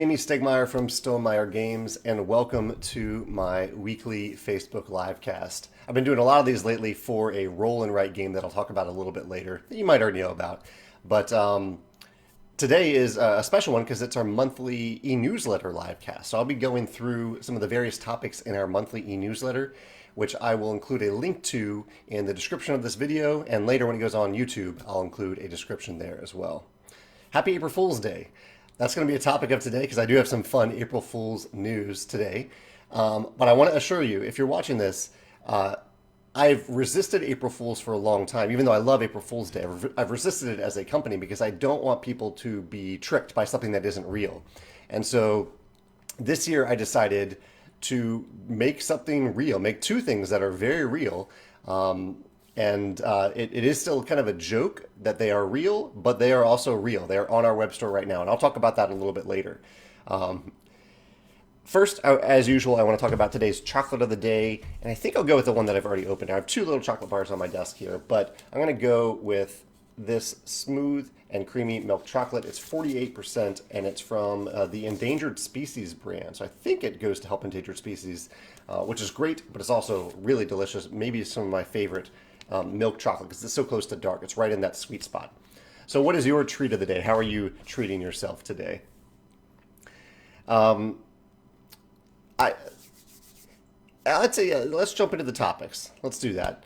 Amy Stegmeyer from Stonemeyer Games, and welcome to my weekly Facebook livecast. I've been doing a lot of these lately for a roll and write game that I'll talk about a little bit later that you might already know about. But today is a special one because it's our monthly e-newsletter livecast. So I'll be going through some of the various topics in our monthly e-newsletter, which I will include a link to in the description of this video, and later when it goes on YouTube, I'll include a description there as well. Happy April Fool's Day. That's going to be a topic of today because I do have some fun April Fool's news today. But I want to assure you, if you're watching this, I've resisted April Fool's for a long time, even though I love April Fool's Day. I've resisted it as a company because I don't want people to be tricked by something that isn't real. And so this year I decided to make something real, make two things that are very real. It is still kind of a joke that they are real, but they are also real. They are on our web store right now, and I'll talk about that a little bit later. First, as usual, I want to talk about today's chocolate of the day, and I think I'll go with the one that I've already opened. I have two little chocolate bars on my desk here, but I'm going to go with this smooth and creamy milk chocolate. It's 48%, and it's from the Endangered Species brand. So I think it goes to help endangered species, which is great, but it's also really delicious. Maybe some of my favorite milk chocolate because it's so close to dark. It's right in that sweet spot. So what is your treat of the day? How are you treating yourself today? Let's jump into the topics. Let's do that.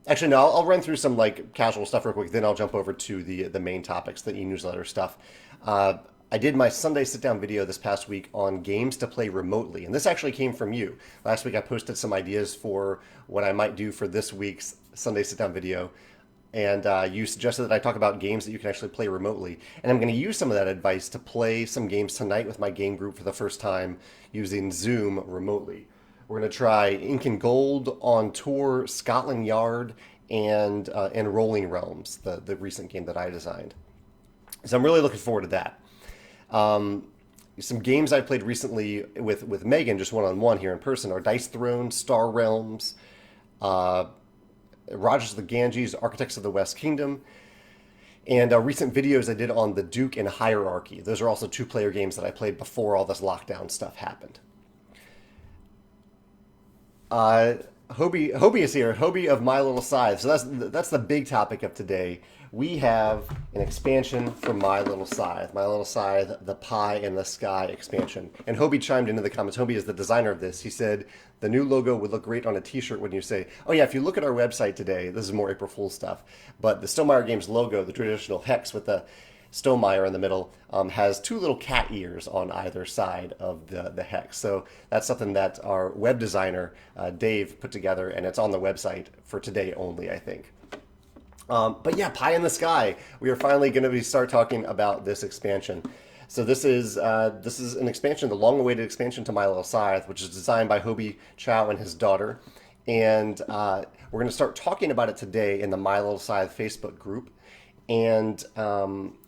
Actually, no, I'll run through some like casual stuff real quick. Then I'll jump over to the main topics, the e-newsletter stuff. I did my Sunday sit-down video this past week on games to play remotely, and this actually came from you. Last week I posted some ideas for what I might do for this week's Sunday sit-down video, and you suggested that I talk about games that you can actually play remotely. And I'm going to use some of that advice to play some games tonight with my game group for the first time using Zoom remotely. We're going to try Ink and Gold, On Tour, Scotland Yard, and Rolling Realms, the recent game that I designed. So I'm really looking forward to that. Some games I played recently with Megan, just one-on-one here in person, are Dice Throne, Star Realms, Rogers of the Ganges, Architects of the West Kingdom, and recent videos I did on the Duke and Hierarchy. Those are also two-player games that I played before all this lockdown stuff happened. Hobie is here, Hobie of My Little Scythe. So that's the big topic of today. We have an expansion for My Little Scythe. My Little Scythe, the Pie in the Sky expansion. And Hobie chimed into the comments. Hobie is the designer of this. He said, the new logo would look great on a t-shirt when you say, oh yeah, if you look at our website today, this is more April Fool's stuff, but the Stonemeyer Games logo, the traditional hex with the Stonemeyer in the middle, has two little cat ears on either side of the hex. So that's something that our web designer, Dave, put together, and it's on the website for today only, I think. But yeah, Pie in the Sky. We are finally going to start talking about this expansion. So this is an expansion, the long-awaited expansion to My Little Scythe, which is designed by Hobie Chow and his daughter. And we're going to start talking about it today in the My Little Scythe Facebook group. And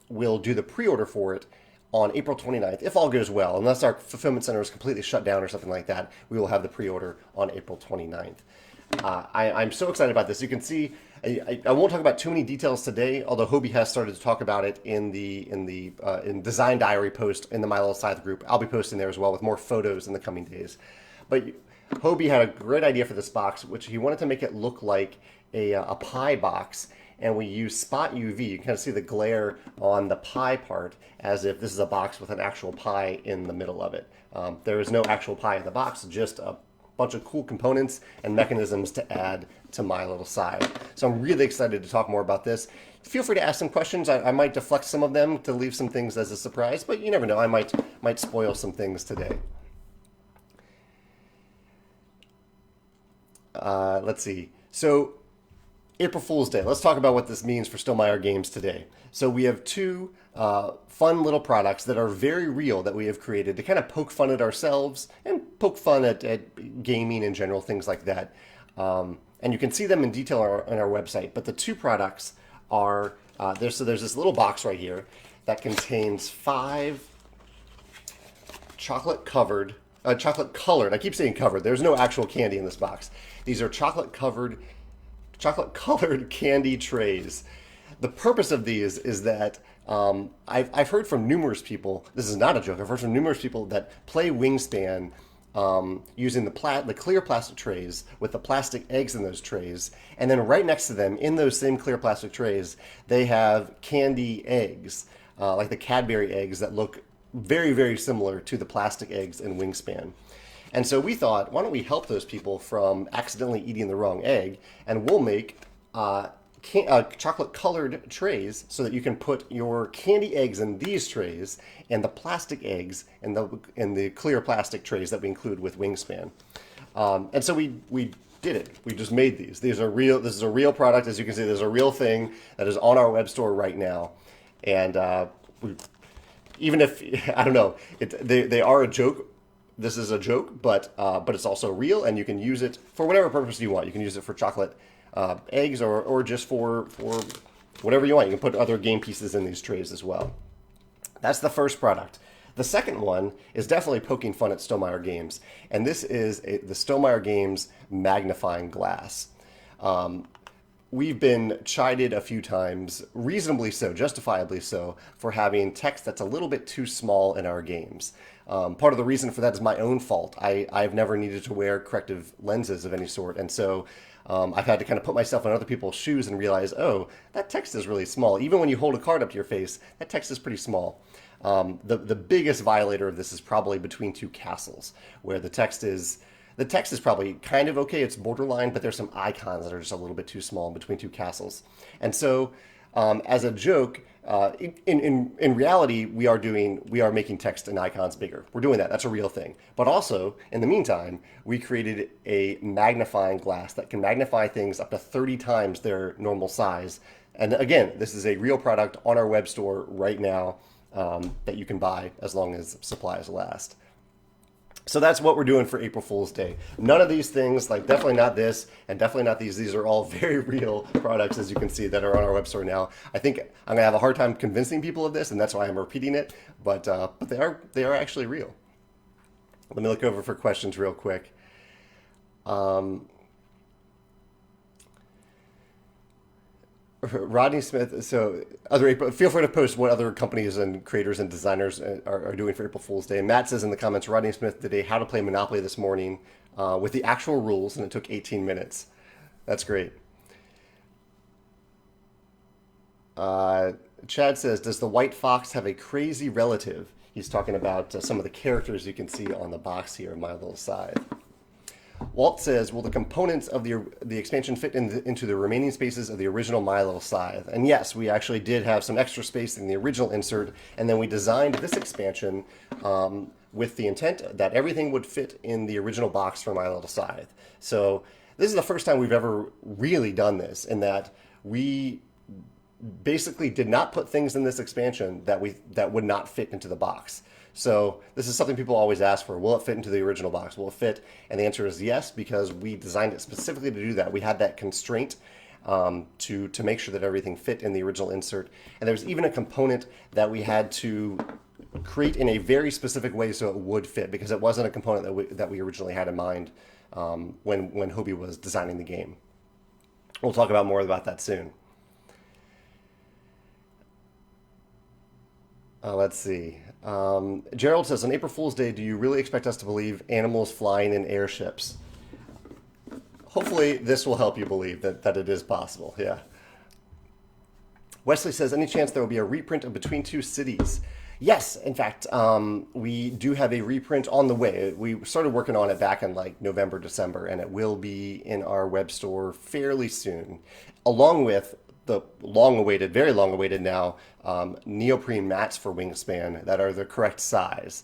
we'll do the pre-order for it on April 29th, if all goes well. Unless our fulfillment center is completely shut down or something like that, we will have the pre-order on April 29th. I'm so excited about this. You can see, I won't talk about too many details today, although Hobie has started to talk about it in Design Diary post in the My Little Scythe group. I'll be posting there as well with more photos in the coming days. But Hobie had a great idea for this box, which he wanted to make it look like a pie box, and we use spot UV. You can kind of see the glare on the pie part as if this is a box with an actual pie in the middle of it. There is no actual pie in the box, just a bunch of cool components and mechanisms to add to My Little Scythe. So I'm really excited to talk more about this. Feel free to ask some questions. I might deflect some of them to leave some things as a surprise, but you never know. I might spoil some things today. Let's see. So April Fool's Day. Let's talk about what this means for Stonemeyer Games today. So we have two fun little products that are very real that we have created to kind of poke fun at ourselves and poke fun at gaming in general, things like that. And you can see them in detail on our website. But the two products are, there's this little box right here that contains 5 chocolate-colored, I keep saying covered, there's no actual candy in this box. These are chocolate-colored candy trays. The purpose of these is that I've heard from numerous people, this is not a joke, I've heard from numerous people that play Wingspan using the clear plastic trays with the plastic eggs in those trays. And then right next to them, in those same clear plastic trays, they have candy eggs, like the Cadbury eggs that look very, very similar to the plastic eggs in Wingspan. And so we thought, why don't we help those people from accidentally eating the wrong egg, and we'll make chocolate colored trays so that you can put your candy eggs in these trays and the plastic eggs in the clear plastic trays that we include with Wingspan. And so we did it. We just made these. These are real. This is a real product. As you can see, there's a real thing that is on our web store right now. And even if, I don't know, they are a joke. This is a joke, but it's also real, and you can use it for whatever purpose you want. You can use it for chocolate eggs, or just for whatever you want. You can put other game pieces in these trays as well. That's the first product. The second one is definitely poking fun at Stonemaier Games, and this is the Stonemaier Games magnifying glass. We've been chided a few times, reasonably so, justifiably so, for having text that's a little bit too small in our games. Part of the reason for that is my own fault. I've never needed to wear corrective lenses of any sort, and so I've had to kind of put myself in other people's shoes and realize, oh, that text is really small. Even when you hold a card up to your face, that text is pretty small. The biggest violator of this is probably Between Two Castles, where the text is probably kind of okay. It's borderline, but there's some icons that are just a little bit too small in Between Two Castles. And so, as a joke, in reality, we are making text and icons bigger. We're doing that. That's a real thing. But also, in the meantime, we created a magnifying glass that can magnify things up to 30 times their normal size. And again, this is a real product on our web store right now that you can buy as long as supplies last. So that's what we're doing for April Fool's Day. None of these things, like definitely not this, and definitely not these. These are all very real products, as you can see, that are on our web store now. I think I'm gonna have a hard time convincing people of this, and that's why I'm repeating it. But they are actually real. Let me look over for questions real quick. Rodney Smith. So feel free to post what other companies and creators and designers are doing for April Fool's Day. And Matt says in the comments, Rodney Smith did a how to play Monopoly this morning with the actual rules, and it took 18 minutes. That's great. Chad says, does the white fox have a crazy relative? He's talking about some of the characters you can see on the box here, My Little Scythe. Walt says, will the components of the expansion fit into the remaining spaces of the original My Little Scythe? And yes, we actually did have some extra space in the original insert, and then we designed this expansion with the intent that everything would fit in the original box for My Little Scythe. So this is the first time we've ever really done this, in that we basically did not put things in this expansion that would not fit into the box. So this is something people always ask for. Will it fit into the original box? Will it fit? And the answer is yes, because we designed it specifically to do that. We had that constraint to make sure that everything fit in the original insert. And there's even a component that we had to create in a very specific way so it would fit, because it wasn't a component that we originally had in mind when Hobie was designing the game. We'll talk about more about that soon. Let's see. Gerald says, on April Fool's Day, do you really expect us to believe animals flying in airships? Hopefully this will help you believe that it is possible, yeah. Wesley says, any chance there will be a reprint of Between Two Cities? Yes, in fact, we do have a reprint on the way. We started working on it back in like November, December, and it will be in our web store fairly soon, along with the long-awaited, very long-awaited now, neoprene mats for Wingspan that are the correct size.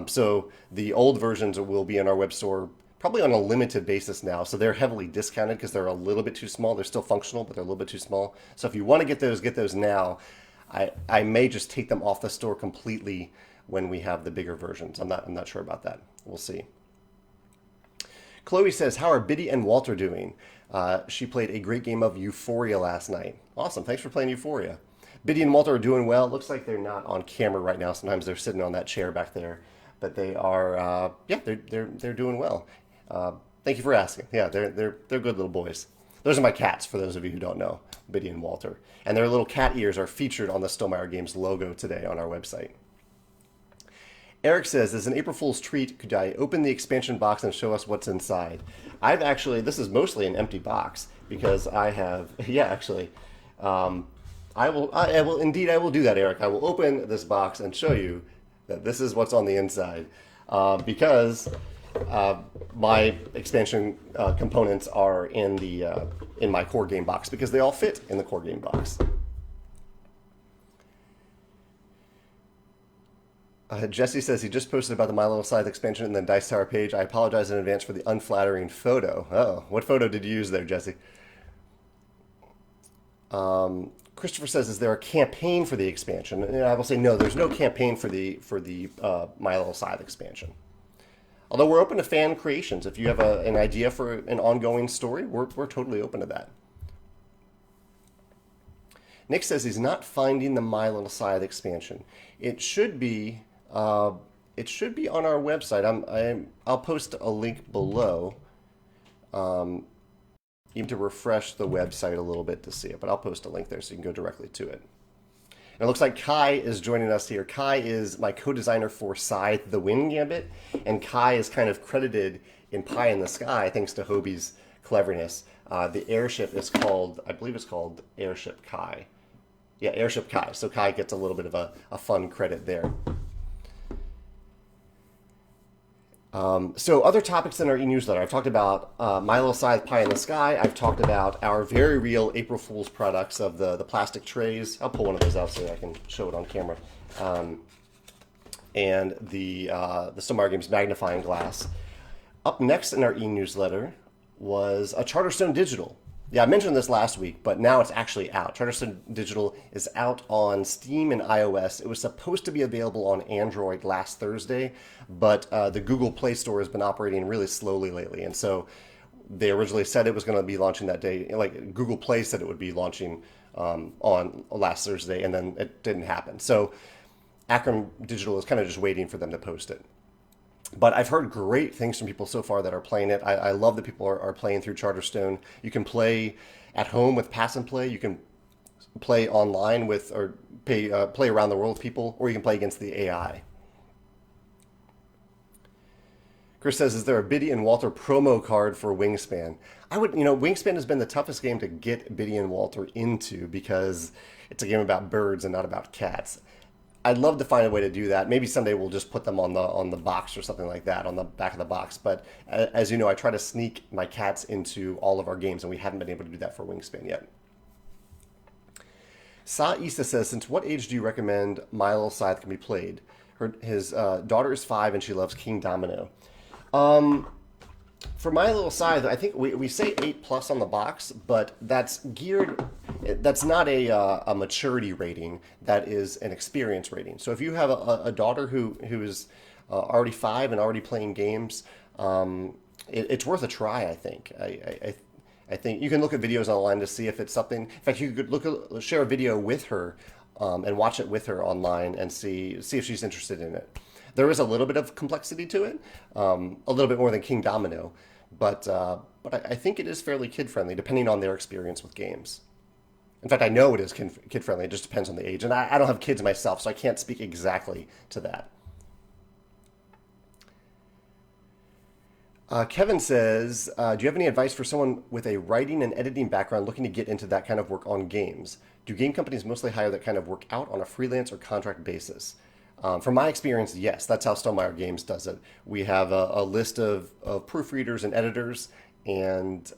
So the old versions will be in our web store probably on a limited basis now. So they're heavily discounted because they're a little bit too small. They're still functional, but they're a little bit too small. So if you want to get those now. I may just take them off the store completely when we have the bigger versions. I'm not sure about that. We'll see. Chloe says, how are Biddy and Walter doing? She played a great game of Euphoria last night. Awesome. Thanks for playing Euphoria. Biddy and Walter are doing well. It looks like they're not on camera right now. Sometimes they're sitting on that chair back there. But they are, they're doing well. Thank you for asking. Yeah, they're good little boys. Those are my cats, for those of you who don't know, Biddy and Walter. And their little cat ears are featured on the Stonemaier Games logo today on our website. Eric says, as an April Fool's treat, could I open the expansion box and show us what's inside? I've actually, this is mostly an empty box because I have, yeah, actually, I will indeed, I will do that, Eric. I will open this box and show you that this is what's on the inside because my expansion components are in my core game box because they all fit in the core game box. Jesse says he just posted about the My Little Scythe expansion in the Dice Tower page. I apologize in advance for the unflattering photo. Oh, what photo did you use there, Jesse? Christopher says, is there a campaign for the expansion? And I will say no, there's no campaign for the My Little Scythe expansion. Although we're open to fan creations. If you have an idea for an ongoing story, we're totally open to that. Nick says he's not finding the My Little Scythe expansion. It should be on our website. I'll post a link below. You need to refresh the website a little bit to see it, but I'll post a link there so you can go directly to it. And it looks like Kai is joining us here. Kai is my co-designer for Scythe the Wind Gambit, and Kai is kind of credited in Pie in the Sky thanks to Hobie's cleverness. The airship is called, I believe it's called Airship Kai. Yeah, Airship Kai. So Kai gets a little bit of a fun credit there. So other topics in our e-newsletter. I've talked about My Little Scythe Pie in the Sky. I've talked about our very real April Fool's products of the plastic trays. I'll pull one of those out so I can show it on camera. And the Stonemaier Games magnifying glass. Up next in our e-newsletter was a Charterstone Digital. Yeah, I mentioned this last week, but now it's actually out. Charterstone Digital is out on Steam and iOS. It was supposed to be available on Android last Thursday, but the Google Play Store has been operating really slowly lately. And so they originally said it was going to be launching that day. Like Google Play said it would be launching on last Thursday, and then it didn't happen. So Akron Digital is kind of just waiting for them to post it. But I've heard great things from people so far that are playing it. I love that people are playing through Charterstone. You can play at home with Pass and Play. You can play online with, or play around the world with people, or you can play against the AI. Chris says, is there a Biddy and Walter promo card for Wingspan? Wingspan has been the toughest game to get Biddy and Walter into because it's a game about birds and not about cats. I'd love to find a way to do that. Maybe someday we'll just put them on the box or something like that, on the back of the box. But as you know, I try to sneak my cats into all of our games, and we haven't been able to do that for Wingspan yet. Sa Issa says, since what age do you recommend My Little Scythe can be played? His daughter is 5, and she loves King Domino. For My Little Scythe, I think we say 8+ on the box, but that's geared. That's not a maturity rating. That is an experience rating. So if you have a daughter who is already 5 and already playing games, it's worth a try. I think. I think you can look at videos online to see if it's something. In fact, you could share a video with her and watch it with her online and see if she's interested in it. There is a little bit of complexity to it, a little bit more than King Domino, but I think it is fairly kid-friendly, depending on their experience with games. In fact, I know it is kid-friendly. It just depends on the age. And I don't have kids myself, so I can't speak exactly to that. Kevin says, do you have any advice for someone with a writing and editing background looking to get into that kind of work on games? Do game companies mostly hire that kind of work out on a freelance or contract basis? From my experience, yes, that's how Stonemaier Games does it. We have a list of proofreaders and editors, and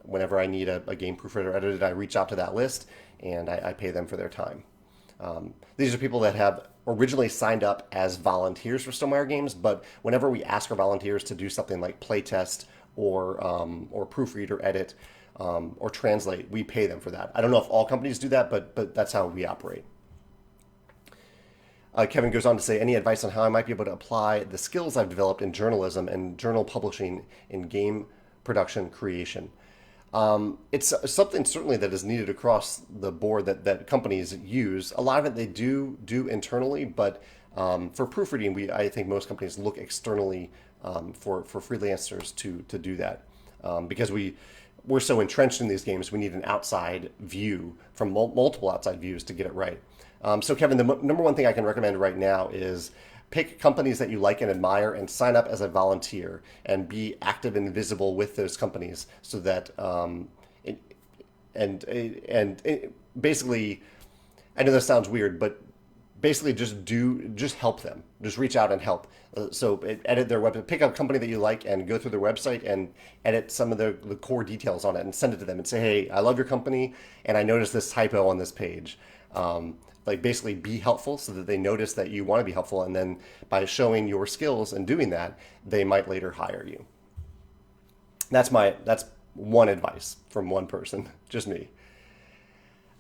whenever I need a game proofreader edited, I reach out to that list, and I pay them for their time. These are people that have originally signed up as volunteers for Stonemaier Games, but whenever we ask our volunteers to do something like playtest or proofread or edit or translate, we pay them for that. I don't know if all companies do that, but that's how we operate. Kevin goes on to say, any advice on how I might be able to apply the skills I've developed in journalism and journal publishing in game production creation? It's something certainly that is needed across the board that companies use. A lot of it they do internally, but for proofreading, I think most companies look externally for freelancers to do that because we're so entrenched in these games, we need an outside view from multiple outside views to get it right. So Kevin, the number one thing I can recommend right now is pick companies that you like and admire and sign up as a volunteer and be active and visible with those companies so that basically, I know this sounds weird, but basically just help them. Just reach out and help. So edit their website, pick a company that you like and go through their website and edit some of the core details on it and send it to them and say, hey, I love your company and I noticed this typo on this page. Like basically be helpful so that they notice that you want to be helpful, and then by showing your skills and doing that, they might later hire you. That's one advice from one person, just me.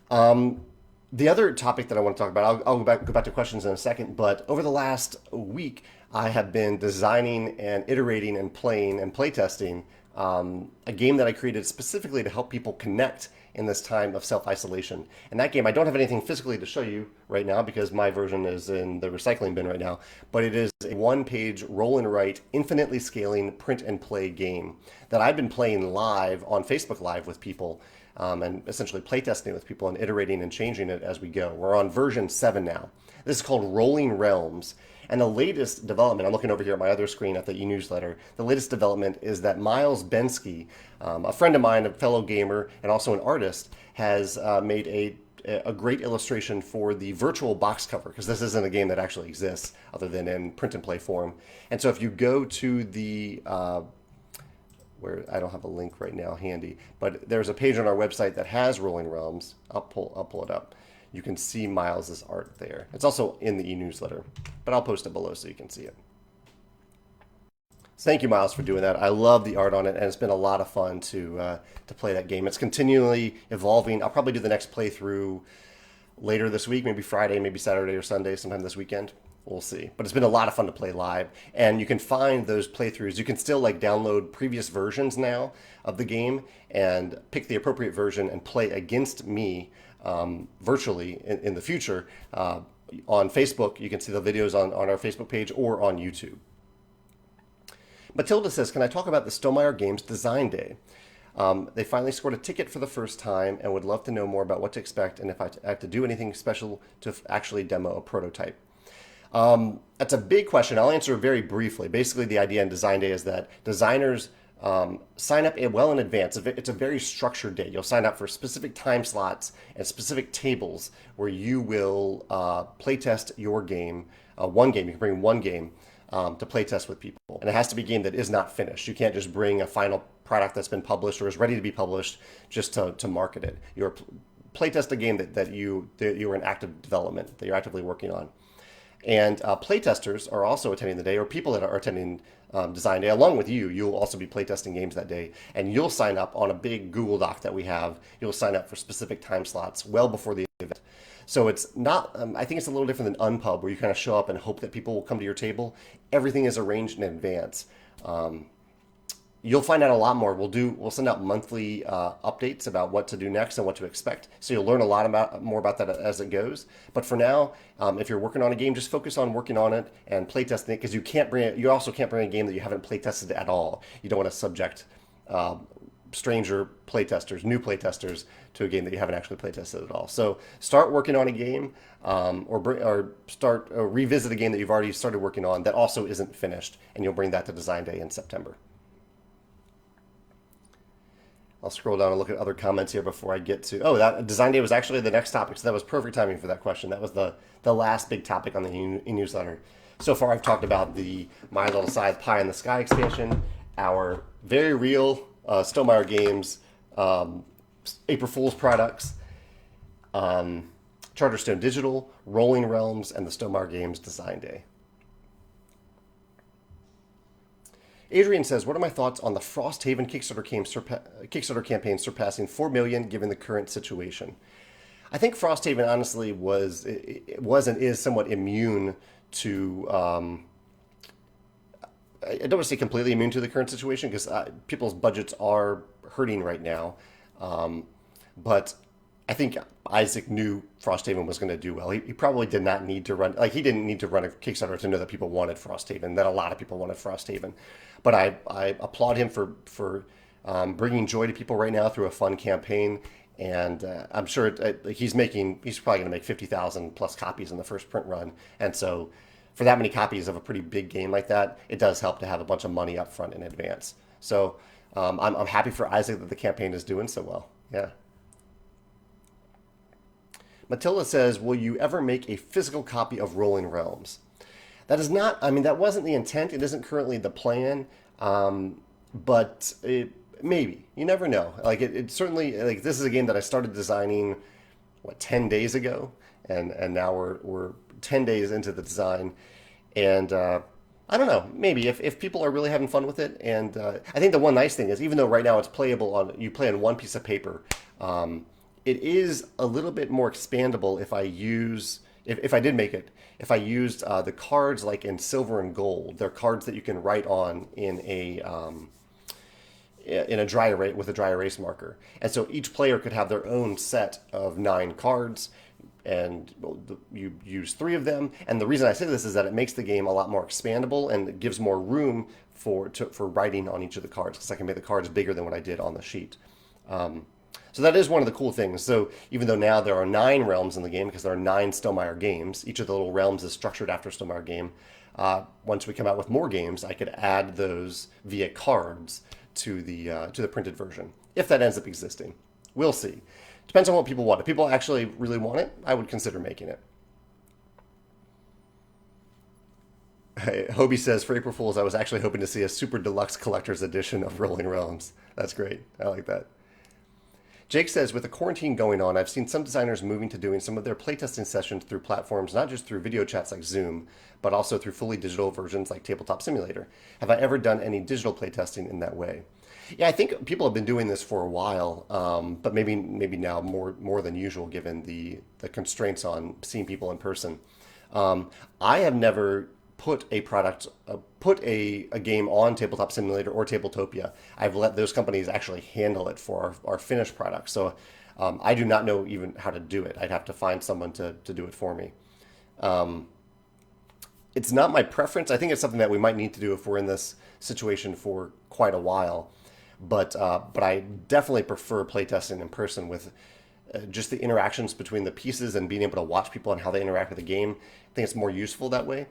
The other topic that I want to talk about, I'll go back to questions in a second, but over the last week, I have been designing and iterating and playing and playtesting a game that I created specifically to help people connect in this time of self-isolation. And that game, I don't have anything physically to show you right now because my version is in the recycling bin right now, but it is a one-page roll and write, infinitely scaling print and play game that I've been playing live on Facebook Live with people and essentially playtesting with people and iterating and changing it as we go. We're on version 7 now. This is called Rolling Realms. And the latest development, I'm looking over here at my other screen at the e-newsletter, the latest development is that Miles Bensky, a friend of mine, a fellow gamer, and also an artist, has made a great illustration for the virtual box cover, because this isn't a game that actually exists other than in print and play form. And so if you go to the where I don't have a link right now handy, but there's a page on our website that has Rolling Realms. I'll pull it up. You can see Miles's art there. It's also in the e-newsletter, but I'll post it below so you can see it. So thank you, Miles, for doing that. I love the art on it, and it's been a lot of fun to play that game. It's continually evolving. I'll probably do the next playthrough later this week, maybe Friday, maybe Saturday or Sunday, sometime this weekend. We'll see. But it's been a lot of fun to play live. And you can find those playthroughs. You can still like download previous versions now of the game and pick the appropriate version and play against me virtually in the future. On Facebook, you can see the videos on our Facebook page or on YouTube. Matilda says, can I talk about the Stonemaier Games Design Day? They finally scored a ticket for the first time and would love to know more about what to expect and if I have to do anything special to actually demo a prototype. That's a big question. I'll answer very briefly. Basically, the idea in Design Day is that designers sign up well in advance. It's a very structured day. You'll sign up for specific time slots and specific tables where you will playtest your game. One game, you can bring one game to playtest with people. And it has to be a game that is not finished. You can't just bring a final product that's been published or is ready to be published just to market it. You're playtest a game that you're in active development, that you're actively working on. And playtesters are also attending the day, or people that are attending Design Day along with you. You'll also be playtesting games that day, and you'll sign up on a big Google Doc that we have. You'll sign up for specific time slots well before the event. So it's not, I think it's a little different than Unpub, where you kind of show up and hope that people will come to your table. Everything is arranged in advance. You'll find out a lot more. We'll send out monthly updates about what to do next and what to expect. So you'll learn a lot more about that as it goes. But for now, if you're working on a game, just focus on working on it and playtesting it, because you also can't bring a game that you haven't playtested at all. You don't want to subject stranger playtesters, new playtesters, to a game that you haven't actually playtested at all. So start working on a game, or revisit a game that you've already started working on that also isn't finished, and you'll bring that to Design Day in September. I'll scroll down and look at other comments here before I get to... Oh, that Design Day was actually the next topic, so that was perfect timing for that question. That was the last big topic on the e-newsletter. So far, I've talked about the My Little Scythe Pie in the Sky expansion, our very real Stonemaier Games April Fool's products, Charterstone Digital, Rolling Realms, and the Stonemaier Games Design Day. Adrian says, what are my thoughts on the Frosthaven Kickstarter campaign surpassing 4 million given the current situation? I think Frosthaven honestly was and is somewhat immune to, I don't want to say completely immune to the current situation, because people's budgets are hurting right now. But I think Isaac knew Frosthaven was going to do well. He probably did not need to run, he didn't need to run a Kickstarter to know that people wanted Frosthaven, that a lot of people wanted Frosthaven. But I applaud him for bringing joy to people right now through a fun campaign. And I'm sure he's probably going to make 50,000 plus copies in the first print run. And so for that many copies of a pretty big game like that, it does help to have a bunch of money up front in advance. So I'm happy for Isaac that the campaign is doing so well. Yeah. Matilda says, will you ever make a physical copy of Rolling Realms? That is not, I mean, that wasn't the intent. It isn't currently the plan. But maybe. You never know. Like, it certainly, like, this is a game that I started designing, 10 days ago? And now we're 10 days into the design. And I don't know, maybe if people are really having fun with it. And I think the one nice thing is, even though right now it's playable you play on one piece of paper, it is a little bit more expandable if I use, if I did make it, if I used the cards like in silver and gold. They're cards that you can write on in a dry erase with a dry erase marker. And so each player could have their own set of 9 cards, and you use 3 of them. And the reason I say this is that it makes the game a lot more expandable, and it gives more room for writing on each of the cards, because I can make the cards bigger than what I did on the sheet. So that is one of the cool things. So even though now there are 9 realms in the game, because there are 9 Stonemaier games, each of the little realms is structured after a Stonemaier game. Once we come out with more games, I could add those via cards to the printed version, if that ends up existing. We'll see. Depends on what people want. If people actually really want it, I would consider making it. Hey, Hobie says, for April Fools, I was actually hoping to see a super deluxe collector's edition of Rolling Realms. That's great. I like that. Jake says, with the quarantine going on, I've seen some designers moving to doing some of their playtesting sessions through platforms, not just through video chats like Zoom, but also through fully digital versions like Tabletop Simulator. Have I ever done any digital playtesting in that way? Yeah, I think people have been doing this for a while, but maybe now more than usual, given the constraints on seeing people in person. I have never put a game on Tabletop Simulator or Tabletopia. I've let those companies actually handle it for our finished product. So I do not know even how to do it. I'd have to find someone to do it for me. It's not my preference. I think it's something that we might need to do if we're in this situation for quite a while. But I definitely prefer playtesting in person with just the interactions between the pieces and being able to watch people and how they interact with the game. I think it's more useful that way.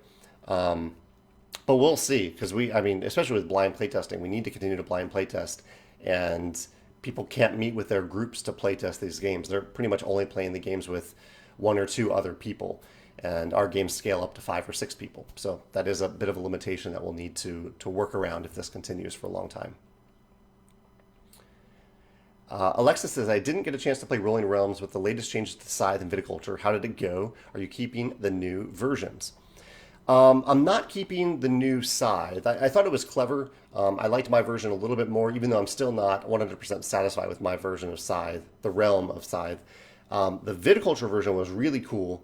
But we'll see, because especially with blind playtesting, we need to continue to blind playtest, and people can't meet with their groups to playtest these games. They're pretty much only playing the games with 1 or 2 other people, and our games scale up to 5 or 6 people. So that is a bit of a limitation that we'll need to work around if this continues for a long time. Alexa says, I didn't get a chance to play Rolling Realms with the latest changes to Scythe and Viticulture. How did it go? Are you keeping the new versions? I'm not keeping the new Scythe. I thought it was clever. I liked my version a little bit more, even though I'm still not 100% satisfied with my version of Scythe, the realm of Scythe. The Viticulture version was really cool.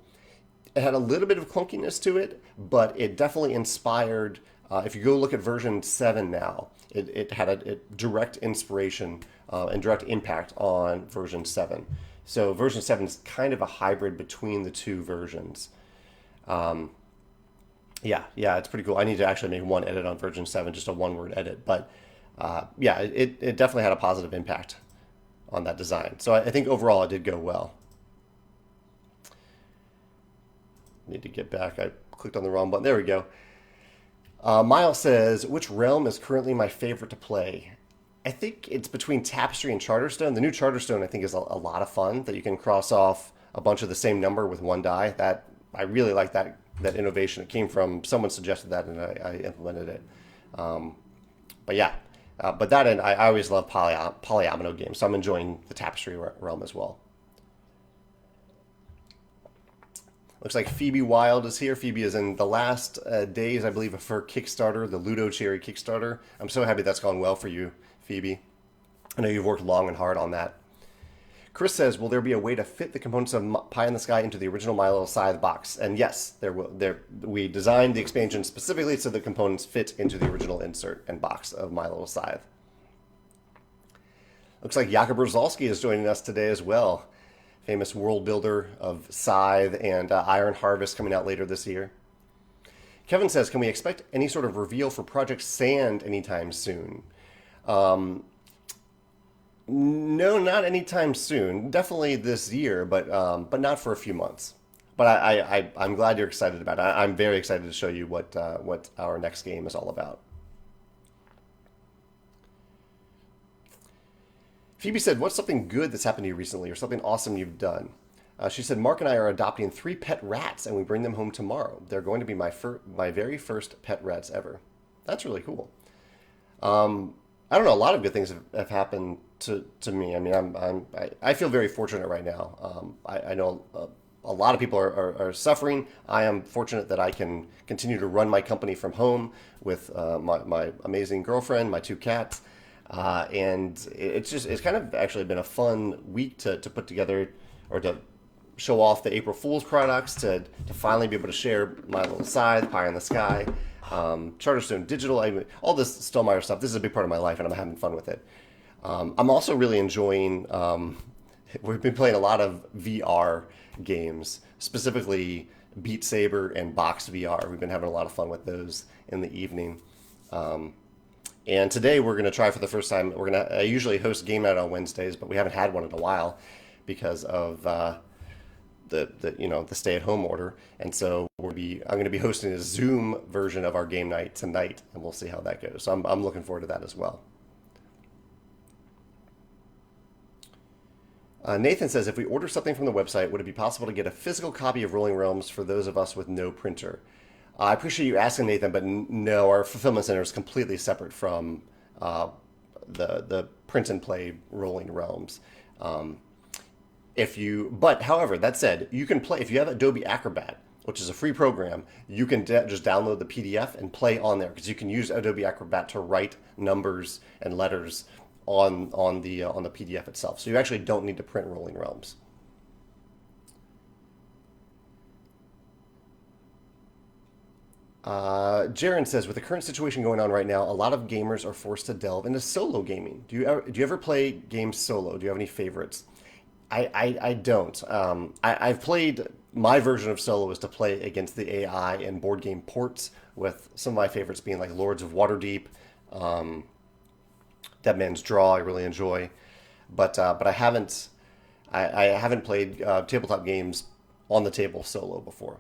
It had a little bit of clunkiness to it, but it definitely inspired. If you go look at version 7 now, it had a direct inspiration and direct impact on version 7. So version 7 is kind of a hybrid between the 2 versions. Yeah, it's pretty cool. I need to actually make one edit on version 7, just a 1-word edit. But yeah, it definitely had a positive impact on that design. So I think overall it did go well. Need to get back. I clicked on the wrong button. There we go. Miles says, which realm is currently my favorite to play? I think it's between Tapestry and Charterstone. The new Charterstone, I think, is a lot of fun, that you can cross off a bunch of the same number with 1 die. That I really like that innovation. It came from someone suggested that, and I implemented it. But yeah, but that, and I always love polyomino games, so I'm enjoying the Tapestry realm as well. Looks like Phoebe Wild is here. Phoebe is in the last days, I believe, of her Kickstarter, the Ludo Cherry Kickstarter. I'm so happy that's gone well for you, Phoebe. I know you've worked long and hard on that. Chris says, will there be a way to fit the components of Pie in the Sky into the original My Little Scythe box? And yes, there will. We designed the expansion specifically so the components fit into the original insert and box of My Little Scythe. Looks like Jakob Brzezowski is joining us today as well. Famous world builder of Scythe and Iron Harvest coming out later this year. Kevin says, can we expect any sort of reveal for Project Sand anytime soon? No, not anytime soon. Definitely this year, but not for a few months. But I'm glad you're excited about it. I'm very excited to show you what our next game is all about. Phoebe said, "What's something good that's happened to you recently, or something awesome you've done?" She said, "Mark and I are adopting three pet rats, and we bring them home tomorrow. They're going to be my very first pet rats ever." That's really cool. I don't know. A lot of good things have happened to me. I mean, I feel very fortunate right now. I know a lot of people are suffering. I am fortunate that I can continue to run my company from home with my amazing girlfriend, my two cats, and it's kind of actually been a fun week to put together or to show off the April Fool's products, to finally be able to share my little scythe, pie in the sky, Charterstone Digital, all this Stollmeyer stuff. This is a big part of my life, and I'm having fun with it. I'm also really enjoying. We've been playing a lot of VR games, specifically Beat Saber and Box VR. We've been having a lot of fun with those in the evening. And today we're going to try for the first time. I usually host game night on Wednesdays, but we haven't had one in a while because of the stay at home order. And so I'm going to be hosting a Zoom version of our game night tonight, and we'll see how that goes. So I'm looking forward to that as well. Nathan says, "If we order something from the website, would it be possible to get a physical copy of Rolling Realms for those of us with no printer?" I appreciate you asking, Nathan, but no, our fulfillment center is completely separate from the print and play Rolling Realms. But however, that said, you can play if you have Adobe Acrobat, which is a free program. You can just download the PDF and play on there because you can use Adobe Acrobat to write numbers and letters on the PDF itself. So you actually don't need to print Rolling Realms. Jaren says, "With the current situation going on right now, a lot of gamers are forced to delve into solo gaming. Do you ever play games solo? Do you have any favorites?" I don't. I've played my version of solo is to play against the AI and board game ports, with some of my favorites being like Lords of Waterdeep, um, Dead Man's Draw. I really enjoy, but I haven't played tabletop games on the table solo before.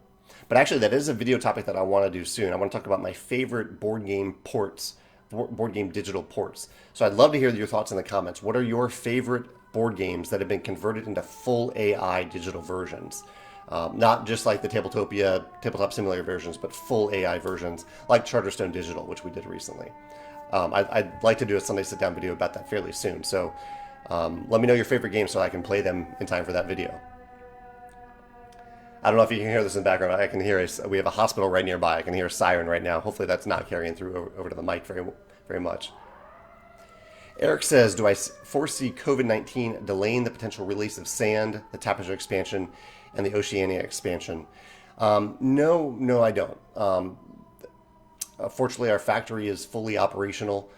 But actually, that is a video topic that I want to do soon. I want to talk about my favorite board game ports, board game digital ports. So I'd love to hear your thoughts in the comments. What are your favorite board games that have been converted into full AI digital versions? Not just like the Tabletop Simulator versions, but full AI versions like Charterstone Digital, which we did recently. I'd like to do a Sunday sit-down video about that fairly soon. So let me know your favorite games so I can play them in time for that video. I don't know if you can hear this in the background. I can hear we have a hospital right nearby. I can hear a siren right now. Hopefully that's not carrying through over to the mic very, very much. Eric says, "Do I foresee COVID-19 delaying the potential release of Sand, the Tapestry expansion, and the Oceania expansion?" No, I don't. Fortunately, our factory is fully operational.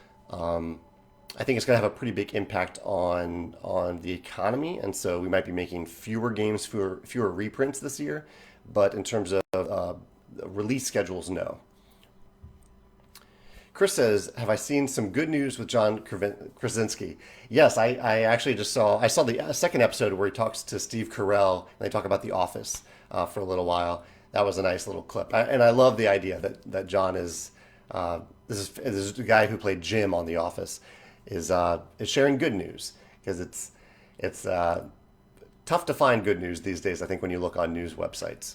I think it's going to have a pretty big impact on the economy, and so we might be making fewer games, fewer reprints this year. But in terms of release schedules, no. Chris says, "Have I seen some good news with John Krasinski?" Yes, I actually I saw the second episode where he talks to Steve Carell and they talk about The Office for a little while. That was a nice little clip, and I love the idea that John is this is the guy who played Jim on The Office is sharing good news, because it's tough to find good news these days, I think, when you look on news websites.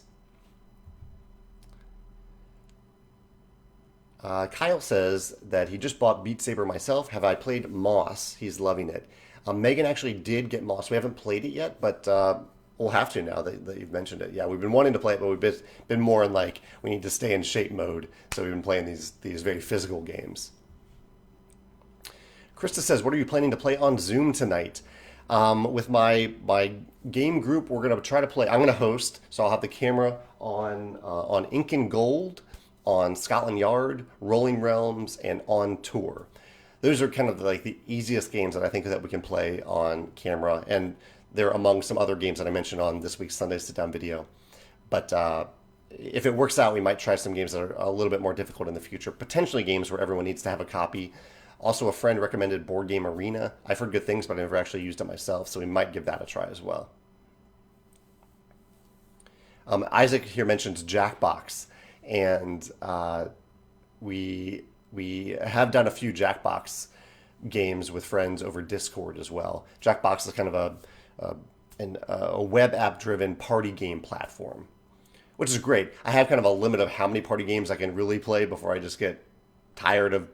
Kyle says that he just bought Beat Saber myself. Have I played Moss? He's loving it. Megan actually did get Moss. We haven't played it yet, but we'll have to now that you've mentioned it. Yeah, we've been wanting to play it, but we've been more in like we need to stay in shape mode. So we've been playing these very physical games. Krista says, "What are you planning to play on Zoom tonight?" With my game group, we're gonna try to play. I'm gonna host, so I'll have the camera on Ink and Gold, on Scotland Yard, Rolling Realms, and on Tour. Those are kind of like the easiest games that I think that we can play on camera, and they're among some other games that I mentioned on this week's Sunday Sit Down video. But if it works out, we might try some games that are a little bit more difficult in the future. Potentially games where everyone needs to have a copy Also, a friend recommended Board Game Arena. I've heard good things, but I've never actually used it myself, so we might give that a try as well. Isaac here mentions Jackbox, and we have done a few Jackbox games with friends over Discord as well. Jackbox is kind of a web app driven party game platform, which is great. I have kind of a limit of how many party games I can really play before I just get tired of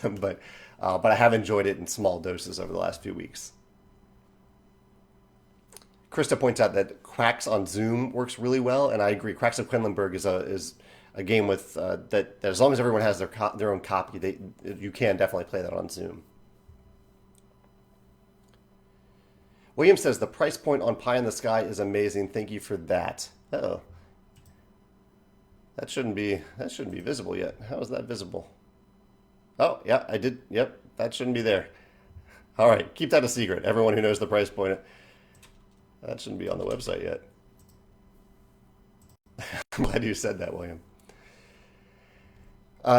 them, but I have enjoyed it in small doses over the last few weeks. Krista points out that Cracks on Zoom works really well, and I agree. Cracks of Quedlinburg is a game with that as long as everyone has their own copy, you can definitely play that on Zoom. William says the price point on Pie in the Sky is amazing. Thank you for that. Oh, that shouldn't be visible yet. How is that visible? Oh, yeah, I did. Yep, that shouldn't be there. All right, keep that a secret. Everyone who knows the price point, that shouldn't be on the website yet. I'm glad you said that, William.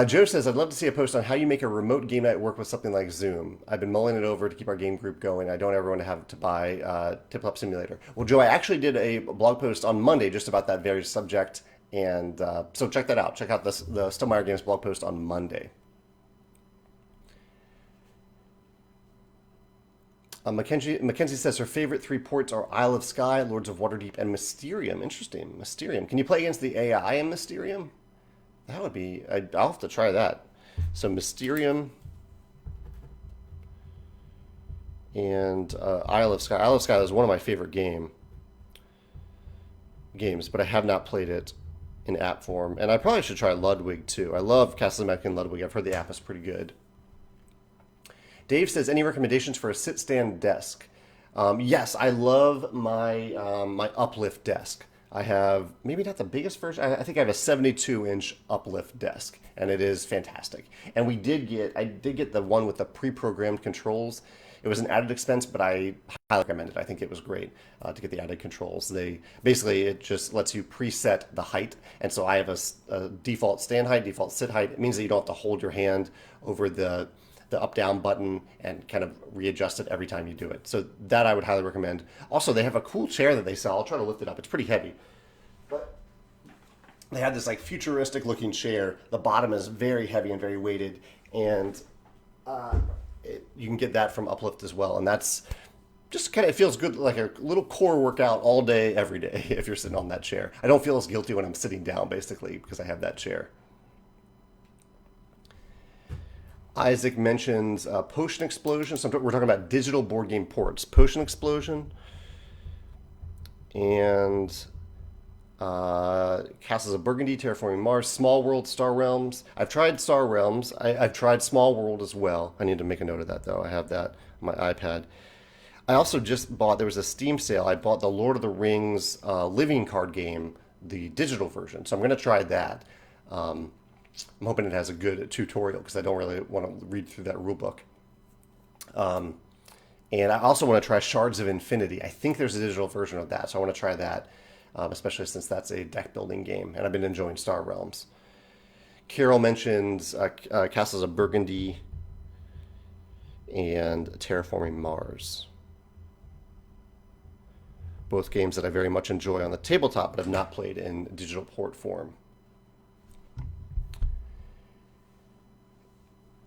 Joe says, I'd love to see a post on how you make a remote game night work with something like Zoom. I've been mulling it over to keep our game group going. I don't ever want to have to buy Tabletop Simulator. Well, Joe, I actually did a blog post on Monday just about that very subject, and so check that out. Check out the Stonemaier Games blog post on Monday. Mackenzie says her favorite 3 ports are Isle of Skye, Lords of Waterdeep, and Mysterium. Interesting. Mysterium. Can you play against the AI in Mysterium? That would be... I'll have to try that. So Mysterium and Isle of Skye. Isle of Skye is one of my favorite games, but I have not played it in app form. And I probably should try Ludwig, too. I love Castle and Ludwig. I've heard the app is pretty good. Dave says, any recommendations for a sit-stand desk? Yes, I love my my uplift desk. I have, maybe not the biggest version, I think I have a 72-inch uplift desk, and it is fantastic. And I did get the one with the pre-programmed controls. It was an added expense, but I highly recommend it. I think it was great to get the added controls. It just lets you preset the height, and so I have a default stand height, default sit height. It means that you don't have to hold your hand over the up-down button and kind of readjust it every time you do it. So that I would highly recommend. Also, they have a cool chair that they sell. I'll try to lift it up. It's pretty heavy. But they have this like futuristic looking chair. The bottom is very heavy and very weighted. And you can get that from Uplift as well. And that's just kind of, it feels good, like a little core workout all day, every day, if you're sitting on that chair. I don't feel as guilty when I'm sitting down, basically, because I have that chair. Isaac mentions Potion Explosion. So we're talking about digital board game ports. Potion Explosion and Castles of Burgundy, Terraforming Mars, Small World, Star Realms. I've tried Star Realms. I've tried Small World as well. I need to make a note of that, though. I have that on my iPad. I also just bought, there was a Steam sale. I bought the Lord of the Rings living card game, the digital version. So I'm going to try that. I'm hoping it has a good tutorial because I don't really want to read through that rule book. And I also want to try Shards of Infinity. I think there's a digital version of that, so I want to try that, especially since that's a deck building game, and I've been enjoying Star Realms. Carol mentions Castles of Burgundy and Terraforming Mars. Both games that I very much enjoy on the tabletop, but have not played in digital port form.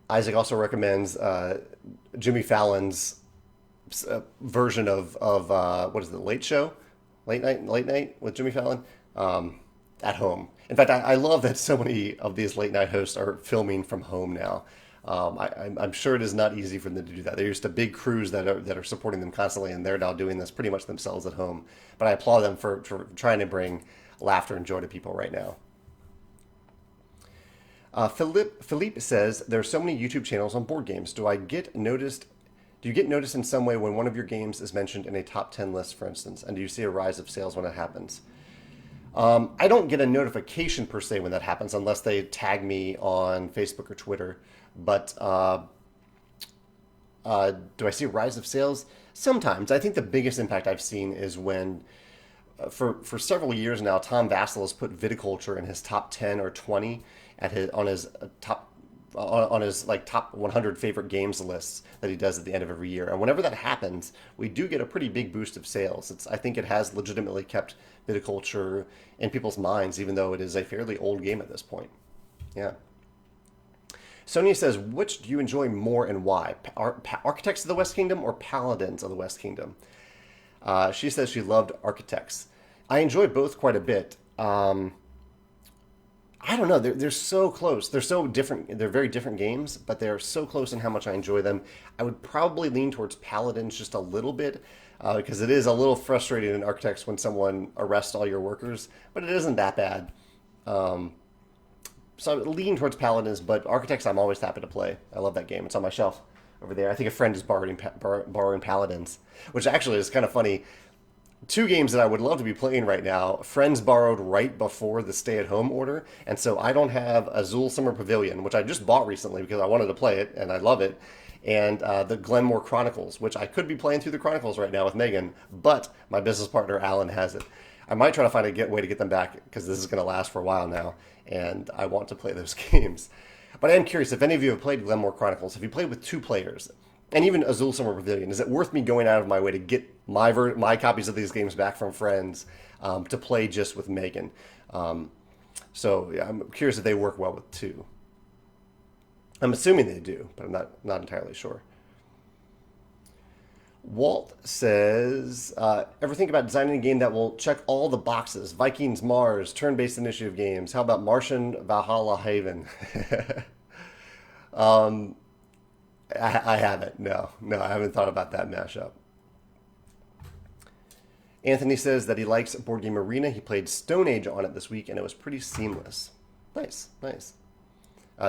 Isaac also recommends Jimmy Fallon's version of what is it, Late Show? Late Night with Jimmy Fallon at home. In fact, I love that so many of these late night hosts are filming from home now. I'm sure it is not easy for them to do that. They're used to big crews that are supporting them constantly, and they're now doing this pretty much themselves at home. But I applaud them for trying to bring laughter and joy to people right now. Philippe says, there are so many YouTube channels on board games. Do you get noticed in some way when one of your games is mentioned in a top 10 list, for instance? And do you see a rise of sales when it happens? I don't get a notification per se when that happens unless they tag me on Facebook or Twitter. But do I see a rise of sales? Sometimes. I think the biggest impact I've seen is when, for several years now, Tom Vassell has put viticulture in his top 10 or 20 on his top on his like top 100 favorite games lists that he does at the end of every year. And whenever that happens, we do get a pretty big boost of sales. I think it has legitimately kept viticulture in people's minds, even though it is a fairly old game at this point. Yeah. Sonia says, which do you enjoy more and why? Architects of the West Kingdom or Paladins of the West Kingdom? She says she loved Architects. I enjoy both quite a bit. I don't know. They're so close. They're so different. They're very different games, but they're so close in how much I enjoy them. I would probably lean towards Paladins just a little bit because it is a little frustrating in Architects when someone arrests all your workers, but it isn't that bad. So I lean towards Paladins, but Architects I'm always happy to play. I love that game. It's on my shelf over there. I think a friend is borrowing Paladins, which actually is kind of funny. Two games that I would love to be playing right now, friends borrowed right before the stay-at-home order, and so I don't have Azul Summer Pavilion, which I just bought recently because I wanted to play it, and I love it, and the Glenmore Chronicles, which I could be playing through the Chronicles right now with Megan, but my business partner Alan has it. I might try to find a way to get them back because this is going to last for a while now, and I want to play those games. But I am curious if any of you have played Glenmore Chronicles. Have you played with two players? And even Azul Summer Pavilion, is it worth me going out of my way to get my copies of these games back from friends to play just with Megan? So yeah, I'm curious if they work well with two. I'm assuming they do, but I'm not entirely sure. Walt says, ever think about designing a game that will check all the boxes? Vikings, Mars, turn-based initiative games. How about Martian Valhalla Haven? I haven't. No, I haven't thought about that mashup. Anthony says that he likes Board Game Arena. He played Stone Age on it this week, and it was pretty seamless. Nice.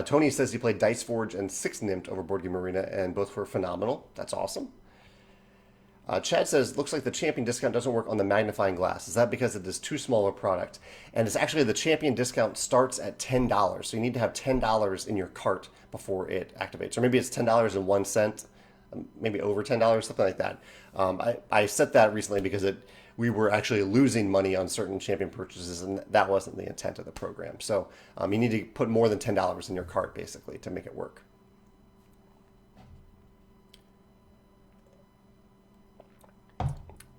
Tony says he played Dice Forge and Six Nymph over Board Game Arena, and both were phenomenal. That's awesome. Chad says, looks like the Champion discount doesn't work on the magnifying glass. Is that because it is too small a product? And it's actually the Champion discount starts at $10. So you need to have $10 in your cart before it activates. Or maybe it's $10.01, maybe over $10, something like that. I set that recently because we were actually losing money on certain Champion purchases, and that wasn't the intent of the program. So you need to put more than $10 in your cart, basically, to make it work.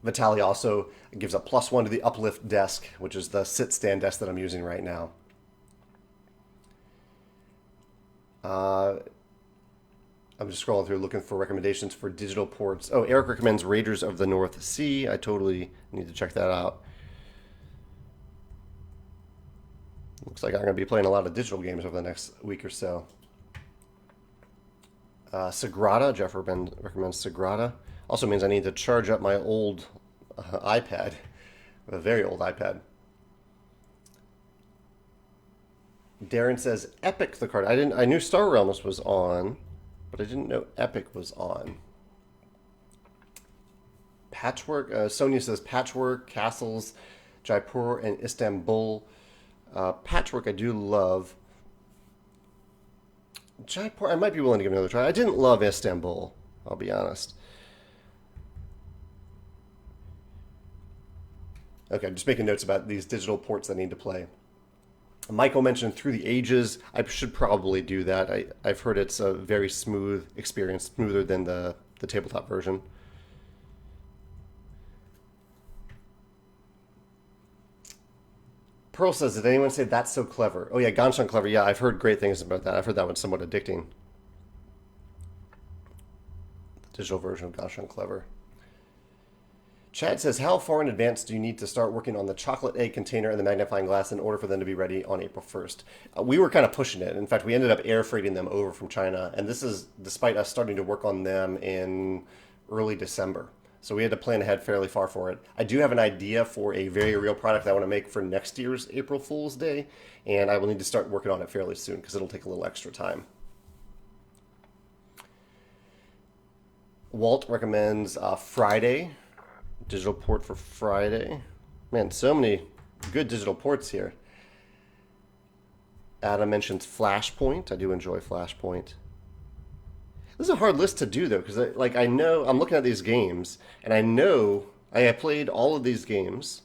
Vitaly also gives a +1 to the Uplift desk, which is the sit-stand desk that I'm using right now. I'm just scrolling through looking for recommendations for digital ports. Oh, Eric recommends Raiders of the North Sea. I totally need to check that out. Looks like I'm going to be playing a lot of digital games over the next week or so. Sagrada, Jeff recommends Sagrada. Also means I need to charge up my old iPad, a very old iPad. Darren says Epic the card. I knew Star Realms was on, but I didn't know Epic was on. Patchwork. Sonia says Patchwork, Castles, Jaipur, and Istanbul. Patchwork I do love. Jaipur I might be willing to give another try. I didn't love Istanbul, I'll be honest. Okay, I'm just making notes about these digital ports I need to play. Michael mentioned Through the Ages. I should probably do that. I've heard it's a very smooth experience, smoother than the tabletop version. Pearl says, did anyone say that's so clever? Oh yeah, Ganshan Clever. Yeah, I've heard great things about that. I've heard that one's somewhat addicting. The digital version of Ganshan Clever. Chad says, how far in advance do you need to start working on the chocolate egg container and the magnifying glass in order for them to be ready on April 1st? We were kind of pushing it. In fact, we ended up air freighting them over from China, and this is despite us starting to work on them in early December. So we had to plan ahead fairly far for it. I do have an idea for a very real product that I want to make for next year's April Fool's Day, and I will need to start working on it fairly soon because it'll take a little extra time. Walt recommends Friday. Digital port for Friday. Man, so many good digital ports here. Adam mentions Flashpoint. I do enjoy Flashpoint. This is a hard list to do, though, because I know I'm looking at these games, and I know I have played all of these games,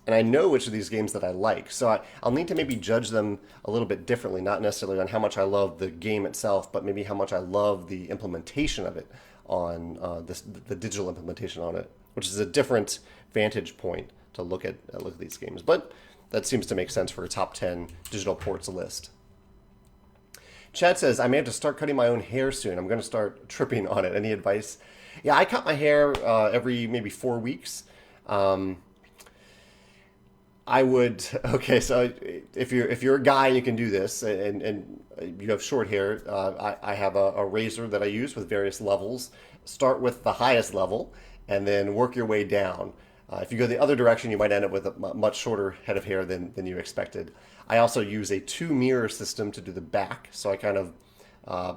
and I know which of these games that I like. So I'll need to maybe judge them a little bit differently, not necessarily on how much I love the game itself, but maybe how much I love the implementation of it on the digital implementation on it, which is a different vantage point to look at these games. But that seems to make sense for a top 10 digital ports list. Chad says, I may have to start cutting my own hair soon. I'm going to start tripping on it. Any advice? Yeah, I cut my hair every maybe 4 weeks. I would, okay, so if you're a guy, you can do this, and you have short hair. I have a razor that I use with various levels. Start with the highest level, and then work your way down. If you go the other direction, you might end up with a much shorter head of hair than you expected. I also use a 2-mirror system to do the back, so I kind of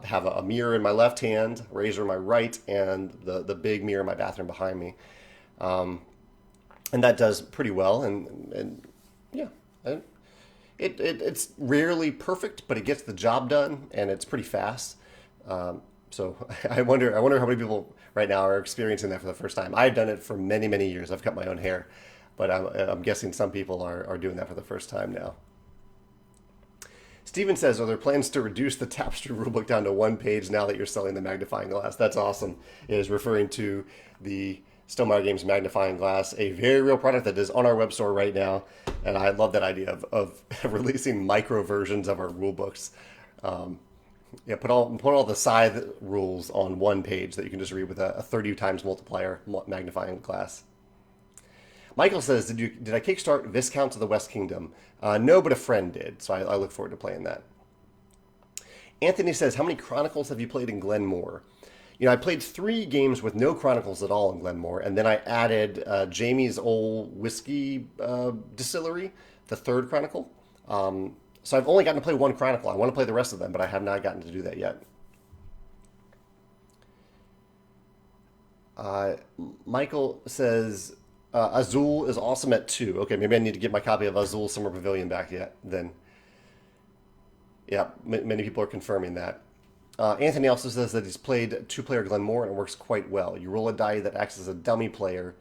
have a mirror in my left hand, razor in my right, and the big mirror in my bathroom behind me. And that does pretty well, and yeah, it's rarely perfect, but it gets the job done, and it's pretty fast. So I wonder how many people right now are experiencing that for the first time. I've done it for many, many years. I've cut my own hair, but I'm guessing some people are doing that for the first time now. Steven says, are there plans to reduce the Tapestry rulebook down to 1 page now that you're selling the magnifying glass? That's awesome. It is referring to the Stonemaier Games magnifying glass, a very real product that is on our web store right now. And I love that idea of releasing micro versions of our rulebooks. Yeah, put all the Scythe rules on 1 page that you can just read with a 30 times multiplier magnifying glass. Michael says, did I kickstart Viscounts of the West Kingdom? No, but a friend did, so I look forward to playing that. Anthony says, how many Chronicles have you played in Glenmore? I played 3 games with no Chronicles at all in Glenmore, and then I added Jamie's old whiskey distillery, the 3rd Chronicle. So I've only gotten to play 1 Chronicle. I want to play the rest of them, but I have not gotten to do that yet. Michael says, Azul is awesome at 2. Okay, maybe I need to get my copy of Azul Summer Pavilion back yet. Then, yeah, many people are confirming that. Anthony also says that he's played 2-player Glenmore and it works quite well. You roll a die that acts as a dummy player.